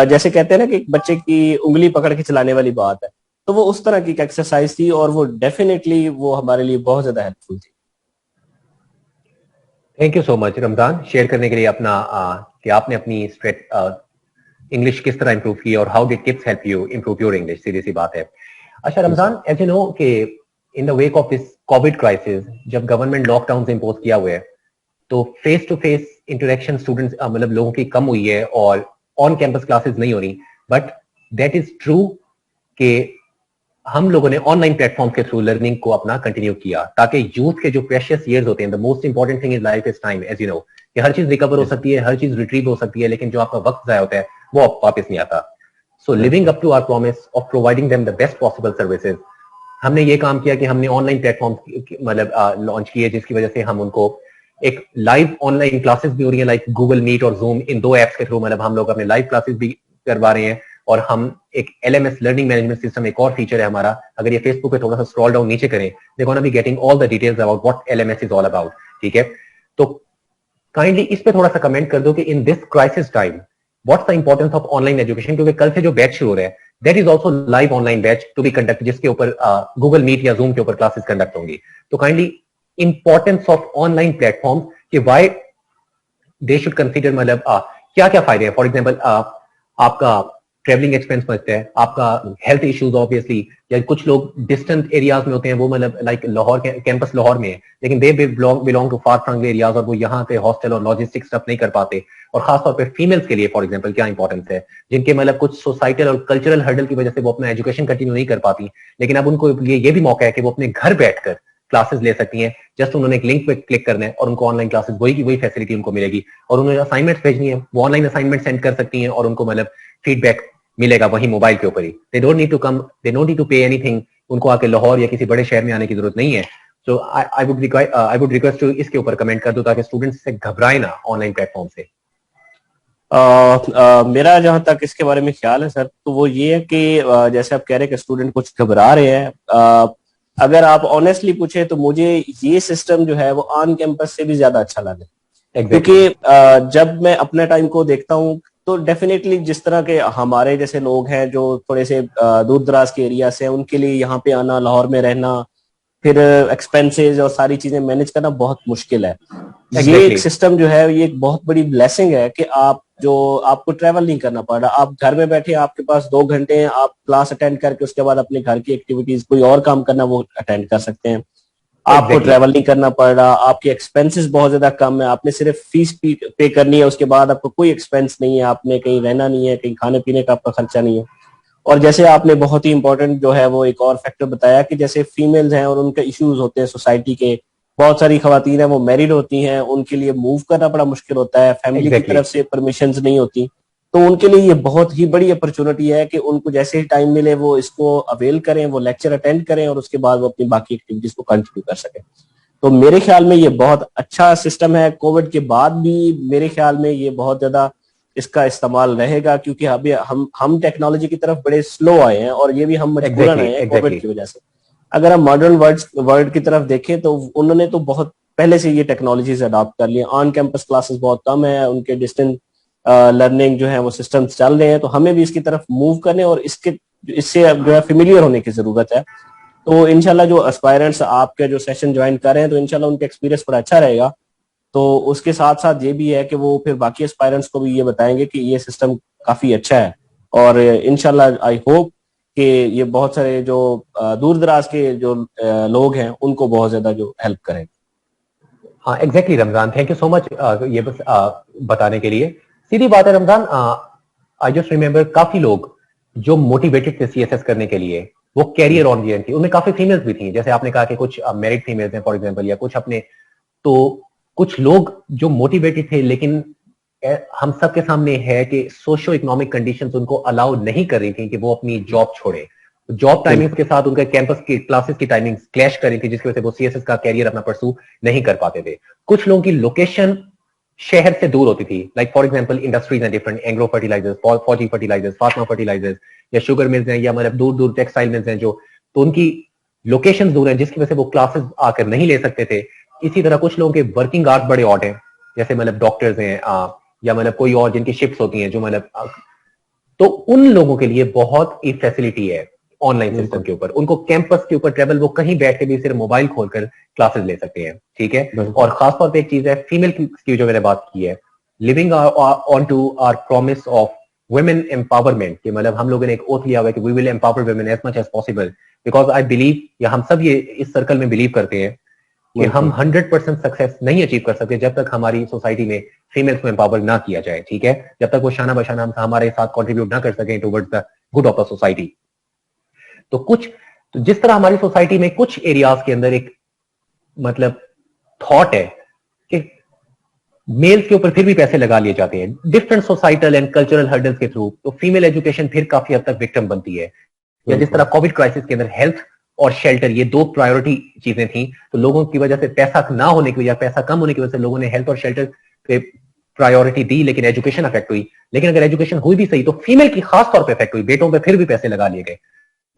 जैसे कहते हैं ना कि एक बच्चे की उंगली पकड़ के चलाने वाली बात है, तो वो उस तरह की एक एक्सरसाइज थी और वो डेफिनेटली वो हमारे लिए बहुत ज्यादा हेल्पफुल थी। Thank you so much Ramzan share करने के लिए अपना कि आपने अपनी स्ट्रेट इंग्लिश किस तरह इंप्रूव की और how did KIPS help you improve your English. सीधी सी बात है। अच्छा रमजान, एज यू नो कि in the wake of this covid crisis, जब गवर्नमेंट लॉकडाउन इम्पोज किया हुआ है, तो face to face interaction students मतलब लोगों की कम हुई है और ऑन कैंपस क्लासेस नहीं हो रही। बट दैट इज ट्रू कि हम लोगों ने ऑनलाइन प्लेटफॉर्म के थ्रू लर्निंग को अपना कंटिन्यू किया, ताकि यूथ के जो प्रेशियस ईयर्स होते हैं, the most important thing in life is time, as you know कि हर चीज रिकवर हो सकती है, हर चीज रिट्रीव हो सकती है, लेकिन जो आपका वक्त जाया होता है वो आप वापस नहीं आता। So living up to our promise of providing them the best possible services, हमने ये काम किया कि हमने ऑनलाइन प्लेटफॉर्म मतलब लॉन्च किए, जिसकी वजह से हम उनको एक लाइव ऑनलाइन क्लासेस भी हो रही है, लाइक गूगल मीट और जूम, इन दो एप्स के थ्रू मतलब हम लोग अपने लाइव क्लासेस भी करवा रहे हैं। और हम एक LMS लर्निंग मैनेजमेंट सिस्टम, एक और फीचर है हमारा, अगर ये फेसबुक पे थोड़ा सा स्क्रॉल डाउन नीचे करें, they gonna be getting all the details about what LMS is all about. ठीक है, तो काइंडली इस पे थोड़ा सा कमेंट कर दो कि in this crisis time what's the importance of online education, क्योंकि कल से जो बैच शुरू हो रहा है that is also live online batch to be conduct, जिसके ऊपर गूगल मीट या जूम के ऊपर क्लासेस कंडक्ट होंगी। तो kindly importance of online platform कि व्हाई दे शुड कंसीडर, मतलब क्या क्या फायदे हैं। फॉर एग्जाम्पल आपका ट्रेवलिंग एक्सपेंस बचता है, आपका हेल्थ इश्यूज ऑब्वियसली, या कुछ लोग डिस्टेंट एरियाज में होते हैं, वो मतलब लाइक लाहौर कैंपस लाहौर में है, लेकिन they belong to far front areas और वो यहाँ पे हॉस्टल और लॉजिस्टिक स्टफ नहीं कर पाते। और खासतौर पे फीमेल्स के लिए फॉर एग्जाम्पल क्या इंपॉर्टेंस है, जिनके मतलब कुछ सोसाइटल और कल्चरल हर्डल की वजह से वो अपना एजुकेशन कंटिन्यू नहीं कर पाती, लेकिन अब उनको ये भी मौका है कि वो अपने घर बैठकर क्लासेस ले सकती हैं। जस्ट उन्होंने एक लिंक पे क्लिक करना है और उनको ऑनलाइन क्लासेस वही की वही फैसिलिटी उनको मिलेगी। और उन्हें असाइनमेंट्स भेजनी है, वो ऑनलाइन असाइनमेंट सेंड कर सकती हैं और उनको मतलब फीडबैक मिलेगा वही मोबाइल के ऊपर ही। They don't need to come, they don't need to pay anything, उनको आके लाहौर या किसी बड़े शहर में आने की जरूरत नहीं है। सो आई वुड रिक्वेस्ट टू इसके ऊपर कमेंट कर दो, ताकि स्टूडेंट्स से घबराए ना ऑनलाइन प्लेटफॉर्म से। मेरा जहां तक इसके बारे में ख्याल है सर, तो वो ये है कि जैसे आप कह रहे हैं कि स्टूडेंट कुछ घबरा रहे हैं, अगर आप ऑनेस्टली पूछे तो मुझे ये सिस्टम जो है वो ऑन कैंपस से भी ज्यादा अच्छा लगा। एग्जैक्टली क्योंकि जब मैं अपने टाइम को देखता हूँ तो डेफिनेटली जिस तरह के हमारे जैसे लोग हैं जो थोड़े से दूर दराज के एरिया से हैं, उनके लिए यहाँ पे आना, लाहौर में रहना, फिर एक्सपेंसेस और सारी चीजें मैनेज करना बहुत मुश्किल है। ये एक एग्जैक्टली सिस्टम जो है ये एक बहुत बड़ी ब्लेसिंग है कि आप जो आपको ट्रेवल नहीं करना पड़ रहा, आप घर में बैठे, आपके पास 2 घंटे हैं, आप क्लास अटेंड करके उसके बाद अपने घर की एक्टिविटीज कोई और काम करना वो अटेंड कर सकते हैं। आपको एग्जैक्टली ट्रेवल नहीं करना पड़ रहा, आपके एक्सपेंसेस बहुत ज्यादा कम है, आपने सिर्फ फीस पे करनी है, उसके बाद आपको कोई एक्सपेंस नहीं है, आपने कहीं रहना नहीं है, कहीं खाने पीने का आपका खर्चा नहीं है। और जैसे आपने बहुत ही इंपॉर्टेंट जो है वो एक और फैक्टर बताया कि जैसे फीमेल्स हैं और उनके इश्यूज होते हैं सोसाइटी के, बहुत सारी खवातीन हैं वो मैरिड होती हैं, उनके लिए मूव करना बड़ा मुश्किल होता है, फैमिली की एग्जैक्टली तरफ से परमिशंस नहीं होती। तो उनके लिए ये बहुत ही बड़ी अपॉर्चुनिटी है कि उनको जैसे ही टाइम मिले वो इसको अवेल करें, वो लेक्चर अटेंड करें और उसके बाद वो अपनी बाकी एक्टिविटीज को कंटिन्यू कर सकें। तो मेरे ख्याल में ये बहुत अच्छा सिस्टम है। कोविड के बाद भी मेरे ख्याल में ये बहुत ज्यादा इसका इस्तेमाल रहेगा, क्योंकि अभी हम टेक्नोलॉजी की तरफ बड़े स्लो आए हैं और ये भी हम मजबूरन एग्जैक्टली आए हैं कोविड एग्जैक्टली की वजह से। अगर हम मॉडर्न वर्ल्ड की तरफ देखें तो उन्होंने तो बहुत पहले से ये टेक्नोलॉजीज अडॉप्ट कर लिए। ऑन कैंपस क्लासेस बहुत कम है, उनके डिस्टेंस लर्निंग जो है वो सिस्टम्स चल रहे हैं, तो हमें भी इसकी तरफ मूव करने और इससे जो है फेमिलियर होने की जरूरत है। तो इनशाला जो एस्पायरेंट्स आपके जो सेशन ज्वाइन कर रहे हैं तो इनशाला उनका एक्सपीरियंस बड़ा अच्छा रहेगा। तो उसके साथ साथ ये भी है कि वो फिर बाकी एस्पायरेंट्स को भी ये बताएंगे कि ये सिस्टम काफी अच्छा है। और इनशाला आई होप कि ये बहुत सारे जो दूर दराज के जो लोग हैं उनको बहुत ज्यादा जो हेल्प करें। हाँ exactly Ramzan, thank you so much ये बस बताने के लिए। सीधी बात है रमजान, आई जस्ट रिमेम्बर काफी लोग जो मोटिवेटेड थे सीएसएस करने के लिए, वो कैरियर ओरिएंटेड थी, उनमें काफी फीमेल्स भी थी, जैसे आपने कहा कि कुछ मैरिड फीमेल्स हैं फॉर एग्जांपल, या कुछ अपने, तो कुछ लोग जो मोटिवेटेड थे, लेकिन हम सबके सामने है कि सोशो इकोनॉमिक कंडीशंस उनको अलाउ नहीं कर रही थी कि वो अपनी जॉब छोड़े। जॉब टाइमिंग्स के साथ उनका कैंपस की क्लासेस की टाइमिंग्स क्लैश कर रही थी, जिसकी वजह से वो सीएसएस का कैरियर अपना परसू नहीं कर पाते थे। कुछ लोगों की लोकेशन शहर से दूर होती थी, लाइक फॉर एग्जांपल इंडस्ट्रीज हैं डिफरेंट, एंग्रो फर्टिलाइजर्स, फौजी फर्टिलाइजर्स, फातमा फर्टिलाइजर्स, या शुगर मिल्स हैं, या मतलब दूर दूर टेक्सटाइल मिल्स हैं जो, तो उनकी लोकेशन दूर है जिसकी वजह से वो क्लासेस आकर नहीं ले सकते थे। इसी तरह कुछ लोगों के वर्किंग आवर्स बड़े ऑड हैं, जैसे मतलब डॉक्टर्स हैं, या मतलब कोई और जिनकी शिफ्ट्स होती हैं जो मतलब, तो उन लोगों के लिए बहुत ही फैसिलिटी है ऑनलाइन सिस्टम बिल्कुल के ऊपर। उनको कैंपस के ऊपर ट्रेवल, वो कहीं बैठ के भी सिर्फ मोबाइल खोलकर क्लासेस ले सकते हैं, ठीक है। बिल्कुल। और खासतौर पे एक चीज है फीमेल की जो मैंने बात की है, living on to our promise of women empowerment, कि मतलब हम लोगों ने एक ओथ लिया हुआ है कि we will empower women as much as possible, because I believe, या हम सब ये इस सर्कल में बिलीव करते हैं कि हम बिल्कुल 100% सक्सेस नहीं अचीव कर सकते जब तक हमारी सोसाइटी में फीमेल्स को एम्पावर ना किया जाए, ठीक है। जब तक वो शाना बशाना हम हमारे साथ कंट्रीब्यूट ना कर सकें towards the good of the society. तो तो जिस तरह हमारी सोसाइटी में कुछ एरियाज के अंदर एक मतलब थॉट है कि मेल्स के ऊपर फिर भी पैसे लगा लिए जाते हैं different societal and cultural hurdles के थ्रू, तो फीमेल एजुकेशन फिर काफी हद तक विक्टिम बनती है। या जिस तरह बिल्कुल कोविड क्राइसिस के अंदर हेल्थ और शेल्टर, ये दो प्रायोरिटी चीजें थी, तो लोगों की वजह से पैसा ना होने की वजह, पैसा कम होने की वजह से लोगों ने हेल्थ और शेल्टर पे प्रायोरिटी दी, लेकिन एजुकेशन अफेक्ट हुई। लेकिन अगर एजुकेशन हुई भी सही तो फीमेल की खास तौर पे इफेक्ट हुई, बेटों पे फिर भी पैसे लगा लिए गए।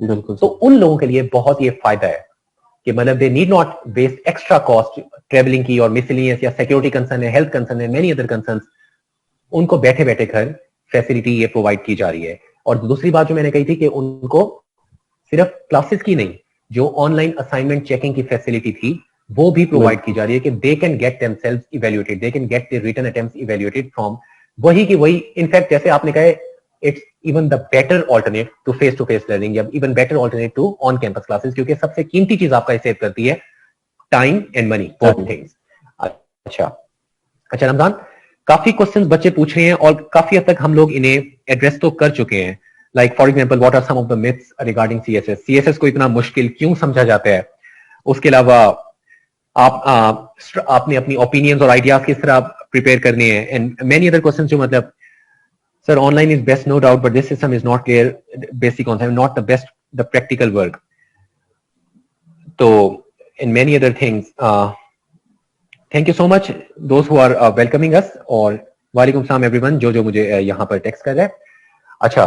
बिल्कुल तो सर। उन लोगों के लिए बहुत ये फायदा है कि मतलब they need not waste extra cost travelling की, और मिसलिनियस या सिक्योरिटी कंसर्न है, हेल्थ कंसर्न है, मेनी अदर कंसर्न, उनको बैठे बैठे घर फैसिलिटी ये प्रोवाइड की जा रही है। और दूसरी बात जो मैंने कही थी कि उनको सिर्फ क्लासेस की नहीं, जो ऑनलाइन असाइनमेंट चेकिंग की फैसिलिटी थी वो भी प्रोवाइड की बिल्कुल जा रही है कि they can get themselves evaluated, they can get the written attempts evaluated from वही की वही। इनफैक्ट जैसे आपने कहा, it's even the better alternate to face learning, या even better alternate to on campus classes, क्योंकि सबसे कीमती चीज आपका सेव करती है time and money, both things. अच्छा, अच्छा रमजान, काफी क्वेश्चंस बच्चे पूछ रहे हैं और काफी हद तक हम लोग इन्हें एड्रेस तो कर चुके हैं। Like for example, what are some of the myths regarding CSS, CSS को इतना मुश्किल क्यों समझा जाता है। उसके अलावा आपने अपनी ओपिनियंस और आइडियाज किस तरह प्रिपेयर करने हैं, एंड मेनी अदर क्वेश्चंस जो मतलब, sir online is best no doubt but this system is not clear, basic concept not the best, the practical work, तो in many other things. Thank you so much those who are welcoming us, और वालेकुम सलाम everyone, जो मुझे यहाँ पर text कर रहे हैं। अच्छा,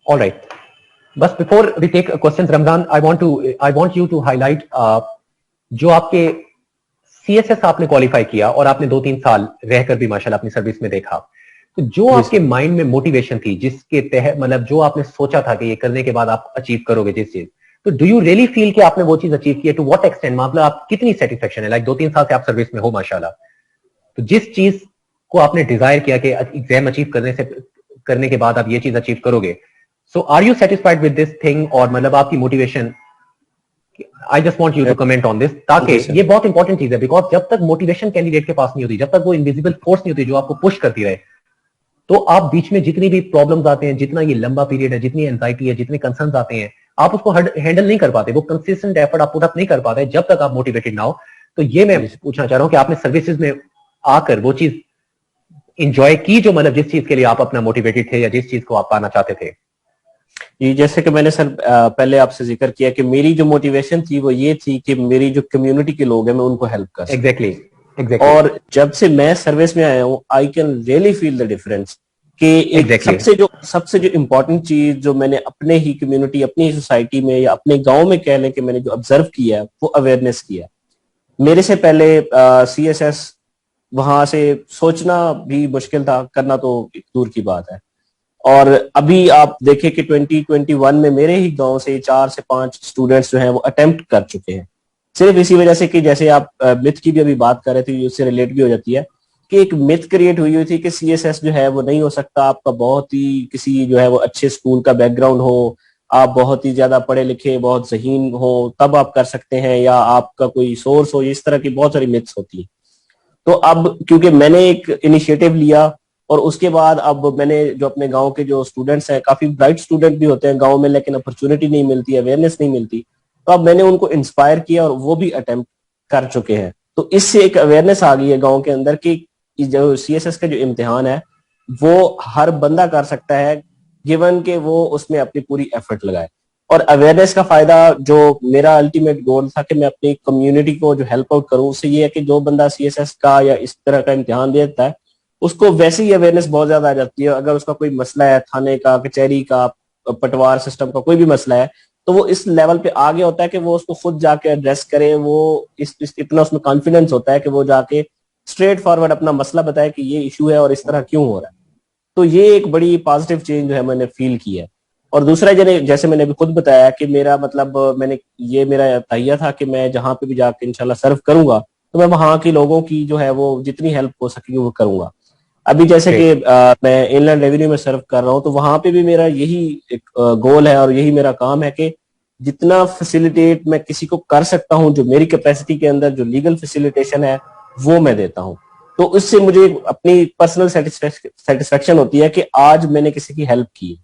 ऑलराइट, बस before we take questions Ramzan, I want you to highlight जो आपके सीएसएस आपने क्वालिफाई किया और आपने 2-3 साल रहकर भी माशाल्लाह अपनी सर्विस में देखा, तो जो आपके माइंड में मोटिवेशन थी, जिसके तहत मतलब जो आपने सोचा था कि ये करने के बाद आप अचीव करोगे जिस चीज, तो डू यू रियली फील कि आपने वो चीज अचीव की है? टू व्हाट एक्सटेंट, मतलब आप कितनी सेटिस्फेक्शन है? लाइक 2-3 साल से आप सर्विस में हो माशाल्लाह, तो जिस चीज को आपने डिजायर किया कि एग्जाम अचीव करने के बाद आप ये चीज अचीव करोगे, so are you satisfied with this thing? और मतलब आपकी motivation, I just want you to comment on this, ताकि ये बहुत इंपॉर्टेंट चीज है, बिकॉज जब तक मोटिवेशन कैंडिडेट के पास नहीं होती, जब तक वो इनविजिबल फोर्स नहीं होती जो आपको पुश करती रहे, तो आप बीच में जितनी भी प्रॉब्लम्स आते हैं, जितना ये लंबा पीरियड है, जितनी एंजाइटी है, जितने कंसर्न्स आते हैं, आप उसको हैंडल नहीं कर पाते, वो कंसिस्टेंट एफर्ट आप पुट अप नहीं कर पाते जब तक आप मोटिवेटेड ना हो। तो ये मैं पूछना चाह रहा हूं कि आपने सर्विसेज में आकर वो चीज इंजॉय की जो मतलब जिस चीज के लिए आप अपना मोटिवेटेड थे या जिस चीज को आप पाना चाहते थे? ये जैसे कि मैंने सर पहले आपसे जिक्र किया कि मेरी जो मोटिवेशन थी वो ये थी कि मेरी जो कम्युनिटी के लोग हैं मैं उनको हेल्प कर सकूं। एग्जैक्टली। और जब से मैं सर्विस में आया हूँ, I can really feel the difference कि एक सबसे जो इम्पोर्टेंट चीज जो मैंने अपने ही कम्युनिटी, अपनी सोसाइटी में या अपने गांव में कह लें कि मैंने जो ऑब्जर्व किया है वो अवेयरनेस किया। मेरे से पहले सीएसएस वहां से सोचना भी मुश्किल था, करना तो एक दूर की बात है। और अभी आप देखें कि 2021 में मेरे ही गांव से 4 से 5 स्टूडेंट्स जो हैं वो अटेम्प्ट कर चुके हैं, सिर्फ इसी वजह से कि जैसे आप मिथ की भी अभी बात कर रहे थे, उससे रिलेट भी हो जाती है कि एक मिथ क्रिएट हुई थी कि सीएसएस जो है वो नहीं हो सकता, आपका बहुत ही किसी जो है वो अच्छे स्कूल का बैकग्राउंड हो, आप बहुत ही ज्यादा पढ़े लिखे, बहुत ज़हीन हो, तब आप कर सकते हैं, या आपका कोई सोर्स हो, इस तरह की बहुत सारी मिथ्स होती है। तो अब क्योंकि मैंने एक इनिशिएटिव लिया और उसके बाद अब मैंने जो अपने गांव के जो स्टूडेंट्स हैं, काफी ब्राइट स्टूडेंट भी होते हैं गांव में, लेकिन अपॉर्चुनिटी नहीं मिलती, अवेयरनेस नहीं मिलती, तो अब मैंने उनको इंस्पायर किया और वो भी अटेम्प्ट कर चुके हैं। तो इससे एक अवेयरनेस आ गई है गांव के अंदर कि जो सीएसएस का जो इम्तिहान है वो हर बंदा कर सकता है, गिवन के वो उसमें अपनी पूरी एफर्ट लगाए। और अवेयरनेस का फायदा, जो मेरा अल्टीमेट गोल था कि मैं अपनी कम्युनिटी को जो हेल्प आउट करूं, उससे ये है कि जो बंदा सीएसएस का या इस तरह का इम्तिहान देता है उसको वैसे ही अवेयरनेस बहुत ज्यादा आ जाती है। अगर उसका कोई मसला है, थाने का, कचहरी का, पटवार सिस्टम का कोई भी मसला है, तो वो इस लेवल पे आगे होता है कि वो उसको खुद जाके एड्रेस करे। वो इतना उसमें कॉन्फिडेंस होता है कि वो जाके स्ट्रेट फॉरवर्ड अपना मसला बताए कि ये इशू है और इस तरह क्यों हो रहा है। तो ये एक बड़ी पॉजिटिव चेंज जो है मैंने फील की है। और दूसरा, जैसे मैंने अभी खुद बताया कि मेरा मतलब मेरा तहिया था कि मैं जहां पे भी जाके इंशाल्लाह सर्व करूंगा तो मैं वहां के लोगों की जो है वो जितनी हेल्प हो सकेगी वो करूंगा। अभी जैसे कि मैं इनलैंड रेवेन्यू में सर्व कर रहा हूँ, तो वहां पे भी मेरा यही एक गोल है और यही मेरा काम है कि जितना फैसिलिटेट मैं किसी को कर सकता हूँ, जो मेरी कैपेसिटी के अंदर जो लीगल फैसिलिटेशन है वो मैं देता हूँ। तो इससे मुझे अपनी पर्सनल सेटिस्फेक्शन होती है कि आज मैंने किसी की हेल्प की।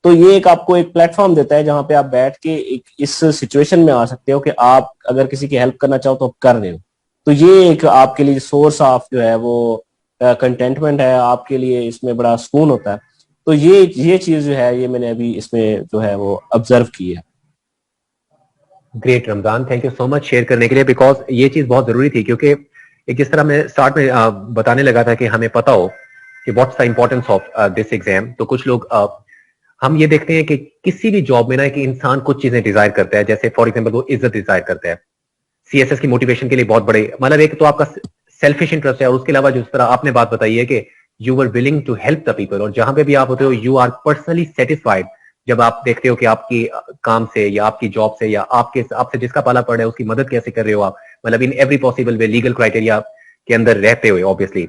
तो ये एक आपको एक प्लेटफॉर्म देता है जहां पे आप बैठ के एक इस सिचुएशन में आ सकते हो कि आप अगर किसी की हेल्प करना चाहो तो आप कर रहे हो। तो ये एक आपके लिए सोर्स ऑफ जो है वो कंटेंटमेंट है, आपके लिए इसमें बड़ा सुकून होता है। तो ये चीज जो है ये मैंने अभी इसमें जो है वो ऑब्जर्व की है। Great Ramzan, thank you so much share करने के लिए, बिकॉज ये चीज बहुत जरूरी थी। क्योंकि एक जिस तरह मैं स्टार्ट में बताने लगा था कि हमें पता हो कि what's the importance of this exam, तो कुछ लोग हम ये देखते हैं कि किसी भी जॉब में ना कि इंसान कुछ चीजें डिजायर करता है। जैसे फॉर एग्जाम्पल वो इज्जत डिजायर करता है, सीएसएस की मोटिवेशन के लिए बहुत बड़े मतलब एक तो आपका सेल्फिश इंटरेस्ट है, और उसके अलावा जिस तरह आपने बात बताई है कि you are willing to help the people, और जहां पे भी आप होते हो यू आर पर्सनली सेटिस्फाइड जब आप देखते हो कि आपकी काम से या आपकी जॉब से या आपसे जिसका पाला पड़ रहा है उसकी मदद कैसे कर रहे हो आप, मतलब in every possible way legal criteria के अंदर रहते हुए ऑब्वियसली।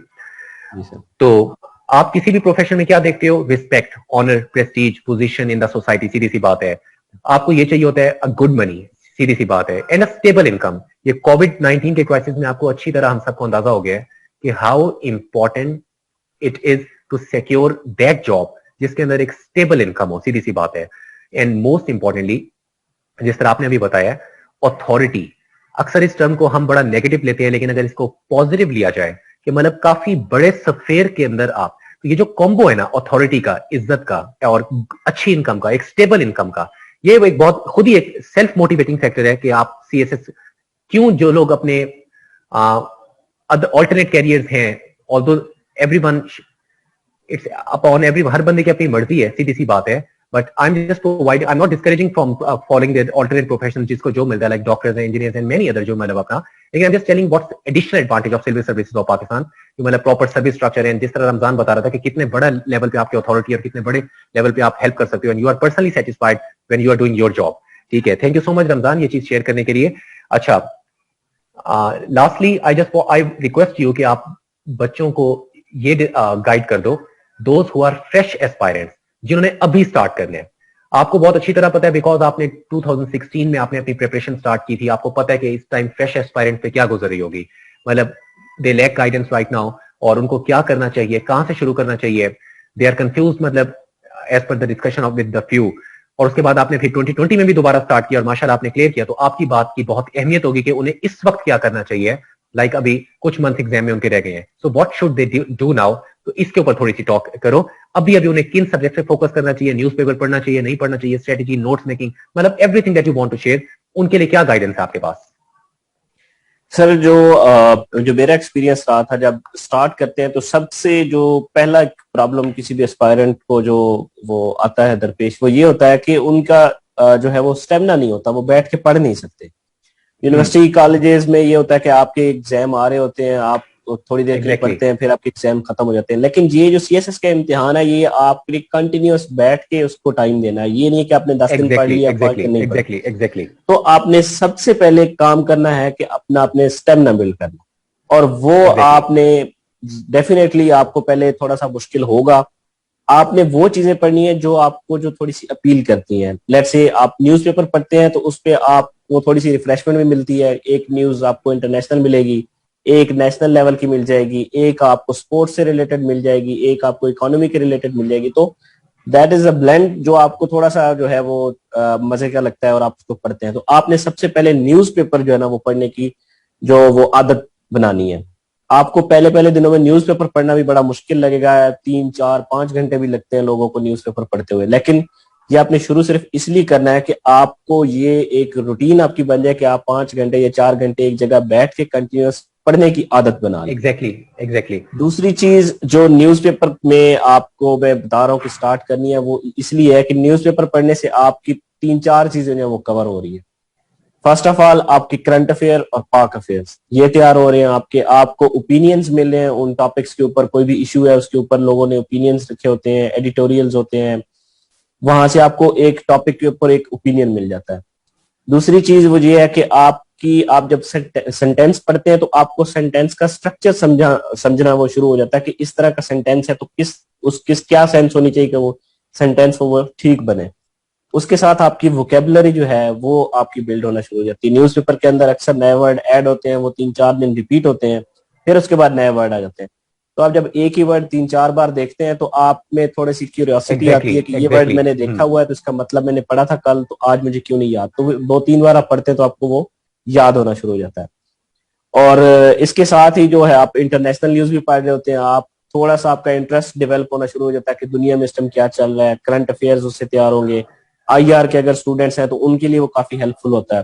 तो आप किसी भी प्रोफेशन में क्या देखते हो? Respect, honour, prestige, position in the society, सीधी सी बात है। आपको ये चाहिए होता है अ गुड मनी, सीधी सी बात है, एंड अ स्टेबल इनकम। ये कोविड-19 के क्राइसिस में आपको अच्छी तरह हम सबको अंदाजा हो गया है कि how important it is to secure that job जिसके अंदर एक स्टेबल इनकम हो, सीधी सी बात है। एंड मोस्ट इंपॉर्टेंटली, जिस तरह आपने अभी बताया, ऑथोरिटी। अक्सर इस टर्म को हम बड़ा नेगेटिव लेते हैं, लेकिन अगर इसको पॉजिटिव लिया जाए कि मतलब काफी बड़े सफेयर के अंदर आप, तो ये जो कॉम्बो है ना, अथॉरिटी का, इज्जत का और अच्छी इनकम का, एक स्टेबल इनकम का, ये वो एक बहुत खुद ही एक सेल्फ मोटिवेटिंग फैक्टर है कि आप सीएसएस क्यों, जो लोग अपने ऑल्टरनेट कैरियर्स हैं, although everyone it's upon every, हर बंदे की अपनी मर्जी है, सीधी सी बात है, but I am just provide, I am not discouraging from following the alternate profession, जिसको जो मिलता है like doctors and engineers and many other जो मतलब अपना, लेकिन I am just telling what's additional advantage of civil services of Pakistan, मतलब proper service structure है, जिस तरह रमजान बता रहा था कि कितने बड़ा लेवल पे आपकी अथॉरिटी और कितने बड़े लेवल पे आप हेल्प कर सकते हो and you are personally satisfied when you are doing your job. ठीक है, thank you so much Ramzan ये चीज शेयर करने के लिए। अच्छा, लास्टली आई रिक्वेस्ट यू कि आप बच्चों को ये गाइड कर दो, those who are fresh aspirants, जिन्होंने अभी स्टार्ट करने हैं। आपको बहुत अच्छी तरह पता है बिकॉज आपने 2016 में आपने अपनी प्रिपरेशन स्टार्ट की थी, आपको पता है कि इस टाइम फ्रेश एस्पायरेंट पे क्या गुजर रही होगी, मतलब they lack guidance right now, और उनको क्या करना चाहिए, कहां से शुरू करना चाहिए, दे आर कंफ्यूज, मतलब as per the discussion of with the few. और उसके बाद आपने फिर 2020 में भी दोबारा स्टार्ट किया और माशाल्लाह आपने क्लियर किया, तो आपकी बात की बहुत अहमियत होगी कि उन्हें इस वक्त क्या करना चाहिए, लाइक अभी कुछ मंथ एग्जाम में उनके रह गए हैं, so what should they do now, तो इसके ऊपर थोड़ी सी टॉक करो। अभी अभी उन्हें किन सब्जेक्ट पे फोकस करना चाहिए, न्यूज़पेपर पढ़ना चाहिए, नहीं पढ़ना चाहिए, स्ट्रेटेजी, नोट्स मेकिंग, मतलब everything that you want to share, उनके लिए क्या गाइडेंस है आपके पास? सर जो मेरा एक्सपीरियंस रहा था, जब स्टार्ट करते हैं तो सबसे जो पहला प्रॉब्लम किसी भी एस्पायरेंट को जो वो आता है दरपेश, वो ये होता है कि उनका जो है वो स्टेमिना नहीं होता, वो बैठ के पढ़ नहीं सकते। यूनिवर्सिटी कॉलेजेस में ये होता है कि आपके एग्जाम आ रहे होते हैं, आप थोड़ी देर के लिए पढ़ते हैं, फिर आपके एग्जाम खत्म हो जाते हैं। लेकिन ये जो सीएसएस का इम्तिहान है, ये आपके लिए कंटिन्यूअस बैठ के उसको टाइम देना है। ये नहीं है कि आपने 10 दिन पढ़ लिया, 5 दिन नहीं पढ़ा। एग्जैक्टली। तो आपने सबसे पहले काम करना है कि अपने स्टेमिना बिल्ड करना, और वो आपने डेफिनेटली, आपको पहले थोड़ा सा मुश्किल होगा। आपने वो चीजें पढ़नी है जो आपको जो थोड़ी सी अपील करती हैं। लेट्स से आप न्यूज़पेपर पढ़ते हैं तो उस पे आपको थोड़ी सी रिफ्रेशमेंट भी मिलती है। एक न्यूज आपको इंटरनेशनल मिलेगी, एक नेशनल लेवल की मिल जाएगी, एक आपको स्पोर्ट्स से रिलेटेड मिल जाएगी, एक आपको इकोनॉमी के रिलेटेड मिल जाएगी। तो दैट इज अ ब्लेंड जो आपको थोड़ा सा जो है वो मजे का लगता है और आप उसको पढ़ते हैं। तो आपने सबसे पहले न्यूज़पेपर जो है ना वो पढ़ने की जो वो आदत बनानी है। आपको पहले पहले दिनों में न्यूज़पेपर पढ़ना भी बड़ा मुश्किल लगेगा, 3, 4, 5 घंटे भी लगते हैं लोगों को न्यूज़पेपर पढ़ते हुए। लेकिन ये आपने शुरू सिर्फ इसलिए करना है कि आपको ये एक रूटीन आपकी बन जाए कि आप 5 घंटे या 4 घंटे एक जगह बैठ के कंटिन्यूअस पढ़ने की आदत बना लें। एग्जैक्टली। दूसरी चीज जो न्यूज़पेपर में आपको मैं बता रहा हूँ कि स्टार्ट करनी है, वो इसलिए है कि न्यूज़पेपर पढ़ने से आपकी 3-4 चीजें जो वो कवर हो रही है। फर्स्ट ऑफ ऑल, आपकी करंट अफेयर और पाक अफेयर्स ये तैयार हो रहे हैं आपके, आपको ओपिनियंस मिल रहे हैं उन टॉपिक्स के ऊपर। कोई भी इशू है उसके ऊपर लोगों ने ओपिनियंस रखे होते हैं, एडिटोरियल्स होते हैं, वहां से आपको एक टॉपिक के ऊपर एक ओपिनियन मिल जाता है। दूसरी चीज वो ये है कि आप जब सेंटेंस पढ़ते हैं तो आपको सेंटेंस का स्ट्रक्चर समझना वो शुरू हो जाता है कि इस तरह का सेंटेंस है तो किस क्या सेंस होनी चाहिए कि वो सेंटेंस वो ठीक बने। उसके साथ आपकी वोकेबलरी जो है वो आपकी बिल्ड होना शुरू हो जाती है। न्यूज़पेपर के अंदर अक्सर नए वर्ड ऐड होते हैं, वो 3-4 दिन रिपीट होते हैं, फिर उसके बाद नए वर्ड आ जाते हैं। तो आप जब एक ही वर्ड 3-4 बार देखते हैं तो आप में थोड़ी सी क्यूरियोसिटी आती है कि ये वर्ड मैंने देखा हुआ है तो इसका मतलब मैंने पढ़ा था कल, तो आज मुझे क्यों नहीं याद। तो 2-3 बार आप पढ़ते हैं तो आपको वो याद होना शुरू हो जाता है। और इसके साथ ही जो है आप इंटरनेशनल न्यूज भी पढ़ रहे होते हैं, आप थोड़ा सा आपका इंटरेस्ट डेवलप होना शुरू हो जाता है कि दुनिया में इस टाइम क्या चल रहा है। करंट अफेयर्स उससे तैयार होंगे। आईआर के अगर स्टूडेंट्स हैं तो उनके लिए वो काफी हेल्पफुल होता है।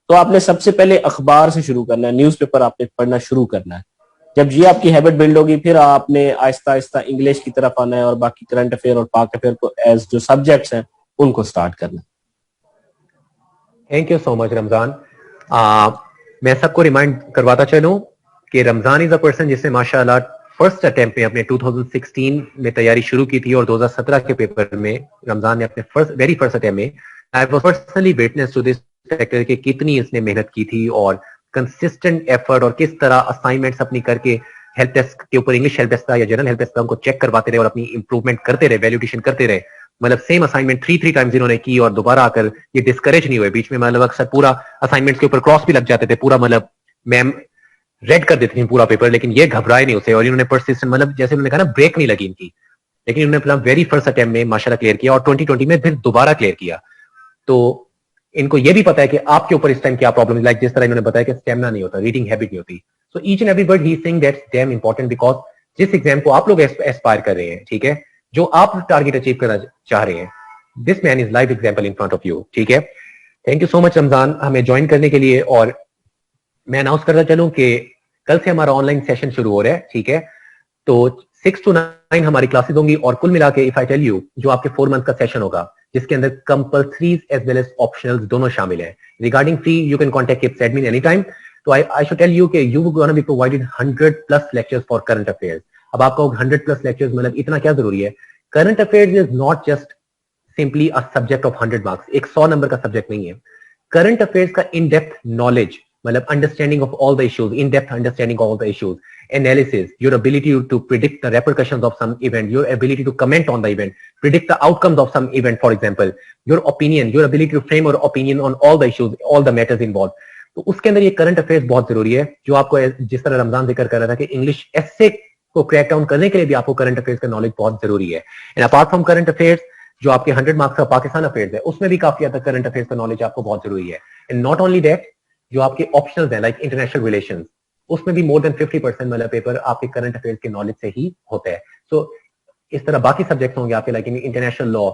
तो आपने सबसे पहले अखबार से शुरू करना है, न्यूज़पेपर आपने पढ़ना शुरू करना है। जब ये आपकी हैबिट बिल्ड होगी फिर आपने आहिस्ता आहिस्ता इंग्लिश की तरफ आना है और बाकी करंट अफेयर और पाक अफेयर को एज जो सब्जेक्ट्स हैं उनको स्टार्ट करना है। Thank you so much Ramzan. मैं सबको रिमाइंड करवाता चलूं कि रमजान इज अ पर्सन जिसने माशाल्लाह फर्स्ट अटेम्प्ट में अपने 2016 में तैयारी शुरू की थी और 2017 के पेपर में रमजान ने अपने वेरी फर्स्ट अटेम्प्ट में, I was personally witness to this factor कि कितनी इसने मेहनत की थी और कंसिस्टेंट एफर्ट और किस तरह असाइनमेंट्स अपनी करके हेल्प डेस्क के ऊपर, इंग्लिश हेल्प डेस्क या जनरल हेल्प डेस्क उनको चेक करवाते रहे और अपनी इंप्रूवमेंट करते रहे, वैल्यूएशन करते रहे। मतलब सेम असाइनमेंट 3 टाइम्स इन्होंने की और दोबारा आकर ये डिस्करेज नहीं हुए बीच में। मतलब अक्सर पूरा असाइनमेंट के ऊपर क्रॉस भी लग जाते थे, पूरा मतलब मैम रेड कर देती थी पूरा पेपर, लेकिन ये घबराए नहीं उसे और इन्होंने परसिस्टेंट, मतलब जैसे उन्होंने कहा ना ब्रेक नहीं लगी इनकी, लेकिन इन्होंने अपना वेरी फर्स्ट अटेम्प्ट में माशाल्लाह क्लियर किया और 2020 में फिर दोबारा क्लियर किया। तो इनको ये भी पता है कि आपके ऊपर इस टाइम क्या प्रॉब्लम है, लाइक जिस तरह इन्होंने बताया कि स्टेमिना नहीं होता, रीडिंग हैबिट नहीं होती। So each and every word he is saying that's dam important because जिस एग्जाम को आप लोग एस्पायर कर रहे हैं, ठीक है, जो आप टारगेट अचीव करना चाह रहे हैं, this man is live example in front of you, ठीक है। Thank you so much Ramzan हमें ज्वाइन करने के लिए। और मैं अनाउंस करता चलूं कि कल से हमारा ऑनलाइन सेशन शुरू हो रहा है, ठीक है। तो 6 to 9 हमारी क्लासेस होंगी और कुल मिला के इफ आई टेल यू जो आपके 4 मंथ का सेशन होगा जिसके अंदर compulsories as well as optionals दोनों शामिल हैं। Regarding fee you can contact KIPS admin any time. तो आई शुड टेल यू कि you gonna be provided 100+ lectures for current affairs. अब आपको 100+ लेक्चर्स मतलब इतना क्या जरूरी है? Current affairs is not just simply a subject of 100 marks, एक 100 नंबर का सब्जेक्ट नहीं है। करंट अफेयर्स का इन डेप्थ नॉलेज मतलब understanding of all the issues, in depth understanding of all the issues, analysis, your ability to predict the repercussions of some event, your ability to comment on the event, predict the outcomes of some event, for example, your opinion, your ability to frame your opinion on all the issues, all the matters involved. तो उसके अंदर ये current affairs बहुत जरूरी है। जो आपको जिस तरह रमजान जिक्र कर रहा था कि इंग्लिश एसे को क्रैक डाउन करने के लिए भी आपको करंट अफेयर्स का नॉलेज बहुत जरूरी है। And apart from current affairs जो आपके 100 मार्क्स का पाकिस्तान अफेयर्स है उसमें भी काफी हद तक करंट अफेयर्स का नॉलेज आपको बहुत जरूरी है। एंड नॉट ओनली दैट, जो आपके ऑप्शनल्स हैं लाइक इंटरनेशनल रिलेशंस, उसमें भी मोर देन 50% वाला पेपर आपके करंट अफेयर्स के नॉलेज से ही होता है। सो इस तरह बाकी सब्जेक्ट्स होंगे आपके like international law,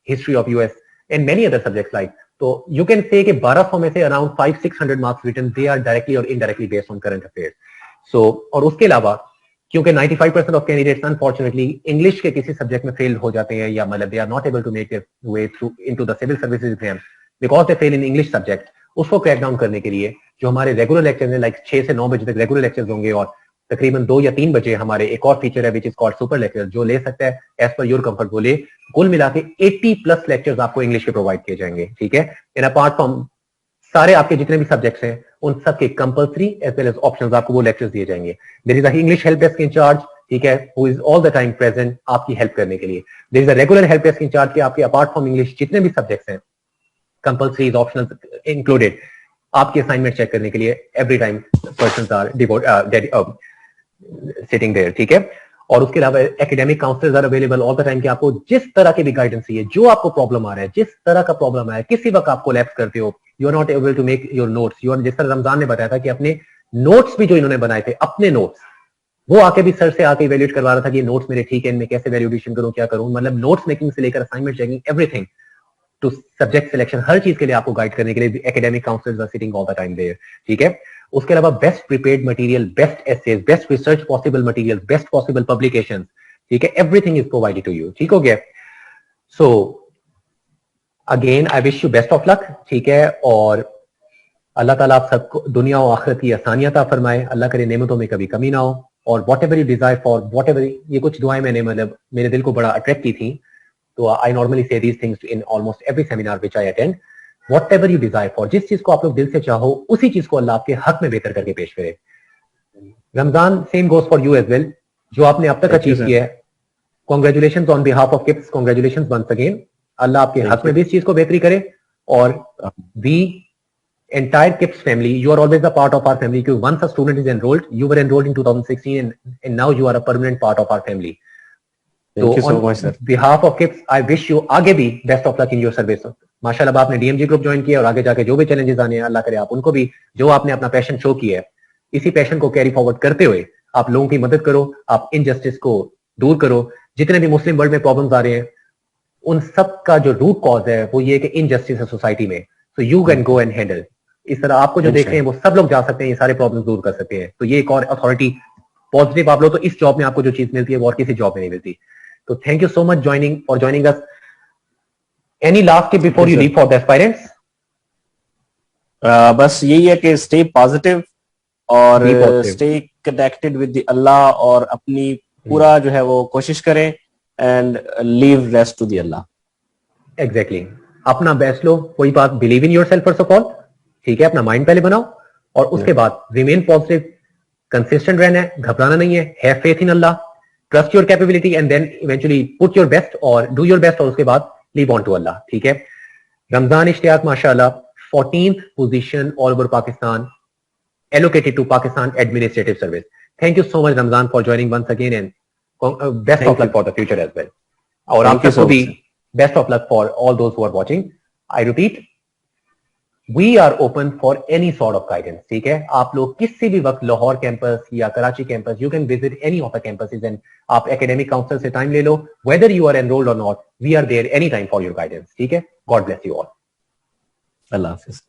history of US and many other subjects like. तो यू कैन से कि 1200 में से around 500-600 marks written they are directly और indirectly based on current affairs. So और उसके अलावा क्योंकि 95% ऑफ कैंडिडेट्स अनफॉर्चुनेटली इंग्लिश के किसी सब्जेक्ट में फेल हो जाते हैं या मतलब they are not able to make their way through into the civil services exam because they fail in English subject, उसको क्रैक डाउन करने के लिए जो हमारे रेगुलर लेक्चर है लाइक 6 से 9 बजे तक रेगुलर लेक्चर्स होंगे और तकरीबन 2 या 3 बजे हमारे एक और फीचर है which is called super lecture, जो ले सकता है एज पर योर कंफर्ट वो ले। कुल मिला के 80+ लेक्चर्स आपको इंग्लिश के प्रोवाइड किए जाएंगे, ठीक है। एंड अपार्ट फ्रॉम सारे आपके जितने भी सब्जेक्ट्स हैं उन सब के compulsory as well as options आपको वो लेक्चर्स दिए जाएंगे। There is a English help desk incharge, ठीक है, who is all the time present आपकी हेल्प करने के लिए। There is a regular help desk incharge के आपके अपार्ट फ्रॉम इंग्लिश जितने भी सब्जेक्ट्स हैं कंपल्सरी ऑप्शनल इंक्लूडेड आपके असाइनमेंट चेक करने के लिए every time persons are sitting there, ठीक है। और उसके अलावा academic counsellors are available all the time कि आपको जिस तरह की भी गाइडेंस चाहिए, जो आपको प्रॉब्लम आ रहा है, जिस तरह का प्रॉब्लम आ रहा है, किसी वक्त आपको लैप्स करते हो, you are not able to make your notes, you are, जिस तरह रमजान ने बताया था कि अपने नोट्स भी जो इन्होंने बनाए थे अपने नोट्स, वो आके भी सर से आके इवेल्यूएट करवा रहा था कि ये नोट्स मेरे ठीक है, इनमें कैसे वैल्यूएशन करूं, क्या करूं, मतलब नोट्स मेकिंग से लेकर assignment checking everything to subject selection, हर चीज के लिए आपको गाइड करने के लिए academic counsellors are sitting all the time there, ठीक है। उसके अलावा best prepared material, best essays, best research possible material, best possible publications, ठीक है, everything is provided to you, ठीक हो गया। So again I wish you best of luck, ठीक है। और अल्लाह ताला आप सबको दुनिया और आखिरत की आसानियत अता फरमाए, अल्लाह करे नेमतों में कभी कमी ना हो। और what ever you desire for what ever, ये कुछ दुआएं मैंने मतलब मेरे दिल को बड़ा अट्रैक्ट की थी, तो आई नॉर्मली से these things in almost every seminar which I attend. What ever you desire for, जिस चीज को आप लोग दिल से चाहो उसी चीज को अल्लाह आपके हक में बेहतर करके पेश करे। Ramzan same goes for you as well, जो आपने अब तक अचीव किया है, congratulation on behalf of KIPS, congratulation once again. अल्लाह आपके हक में भी इस चीज को बेहतरी करे। और we entire KIPS family, you are always a part of our family, because once a student is enrolled, you were enrolled in 2016 and now you are a permanent part of our family. Thank you so much, sir. behalf of KIPS, I wish you आगे भी best of luck in your service. माशाल्लाह आपने DMG group join किया और आगे जाके जो भी चैलेंजेस आने हैं अल्लाह करे आप उनको भी, जो आपने अपना पैशन शो किया है, इसी पैशन को कैरी फॉरवर्ड करते हुए आप लोगों की मदद करो, आप इनजस्टिस को दूर करो। जितने भी मुस्लिम वर्ल्ड में प्रॉब्लम्स आ रहे हैं उन सब का जो रूट कॉज है वो ये कि इनजस्टिस है सोसाइटी में, so you can go and handle. इस तरह आपको जो देख रहे हैं वो सब लोग जा सकते हैं, ये सारे प्रॉब्लम्स दूर कर सकते हैं। तो ये एक और अथॉरिटी पॉजिटिव आप लोग, तो इस जॉब में आपको जो चीज मिलती है वो और किसी जॉब में नहीं मिलती। तो thank you so much for joining us. Any last tip before you leave for the aspirants? बस यही है कि स्टे पॉजिटिव और स्टे कनेक्टेड विद अल्लाह और अपनी पूरा जो है वो कोशिश करें and leave rest to the Allah. Exactly, अपना बेस्ट लो, कोई बात, believe in yourself first of all, ठीक है, अपना माइंड पहले बनाओ और उसके बाद रिमेन पॉजिटिव, कंसिस्टेंट रहना है, घबराना नहीं है, have faith in Allah, trust your capability and then eventually put your best और डू योर बेस्ट और उसके बाद लीव ऑन टू अल्लाह, ठीक है। रमजान इश्तियाक माशाल्लाह 14th position all over Pakistan, allocated to Pakistan Administrative Service. Thank you so much Ramzan for joining once again and best of luck for the future as well. और आप सबको भी best of luck for all those who are watching. I repeat, we are open for any sort of guidance, ठीक है। आप लोग किसी भी वक्त लाहौर कैंपस या Karachi campus, you can visit any of the campuses and आप एकेडमिक काउंसिल से टाइम ले लो, वेदर यू आर एनरोल्ड और not, we are there any time for your guidance, ठीक है। God bless you all. Allah Hafiz.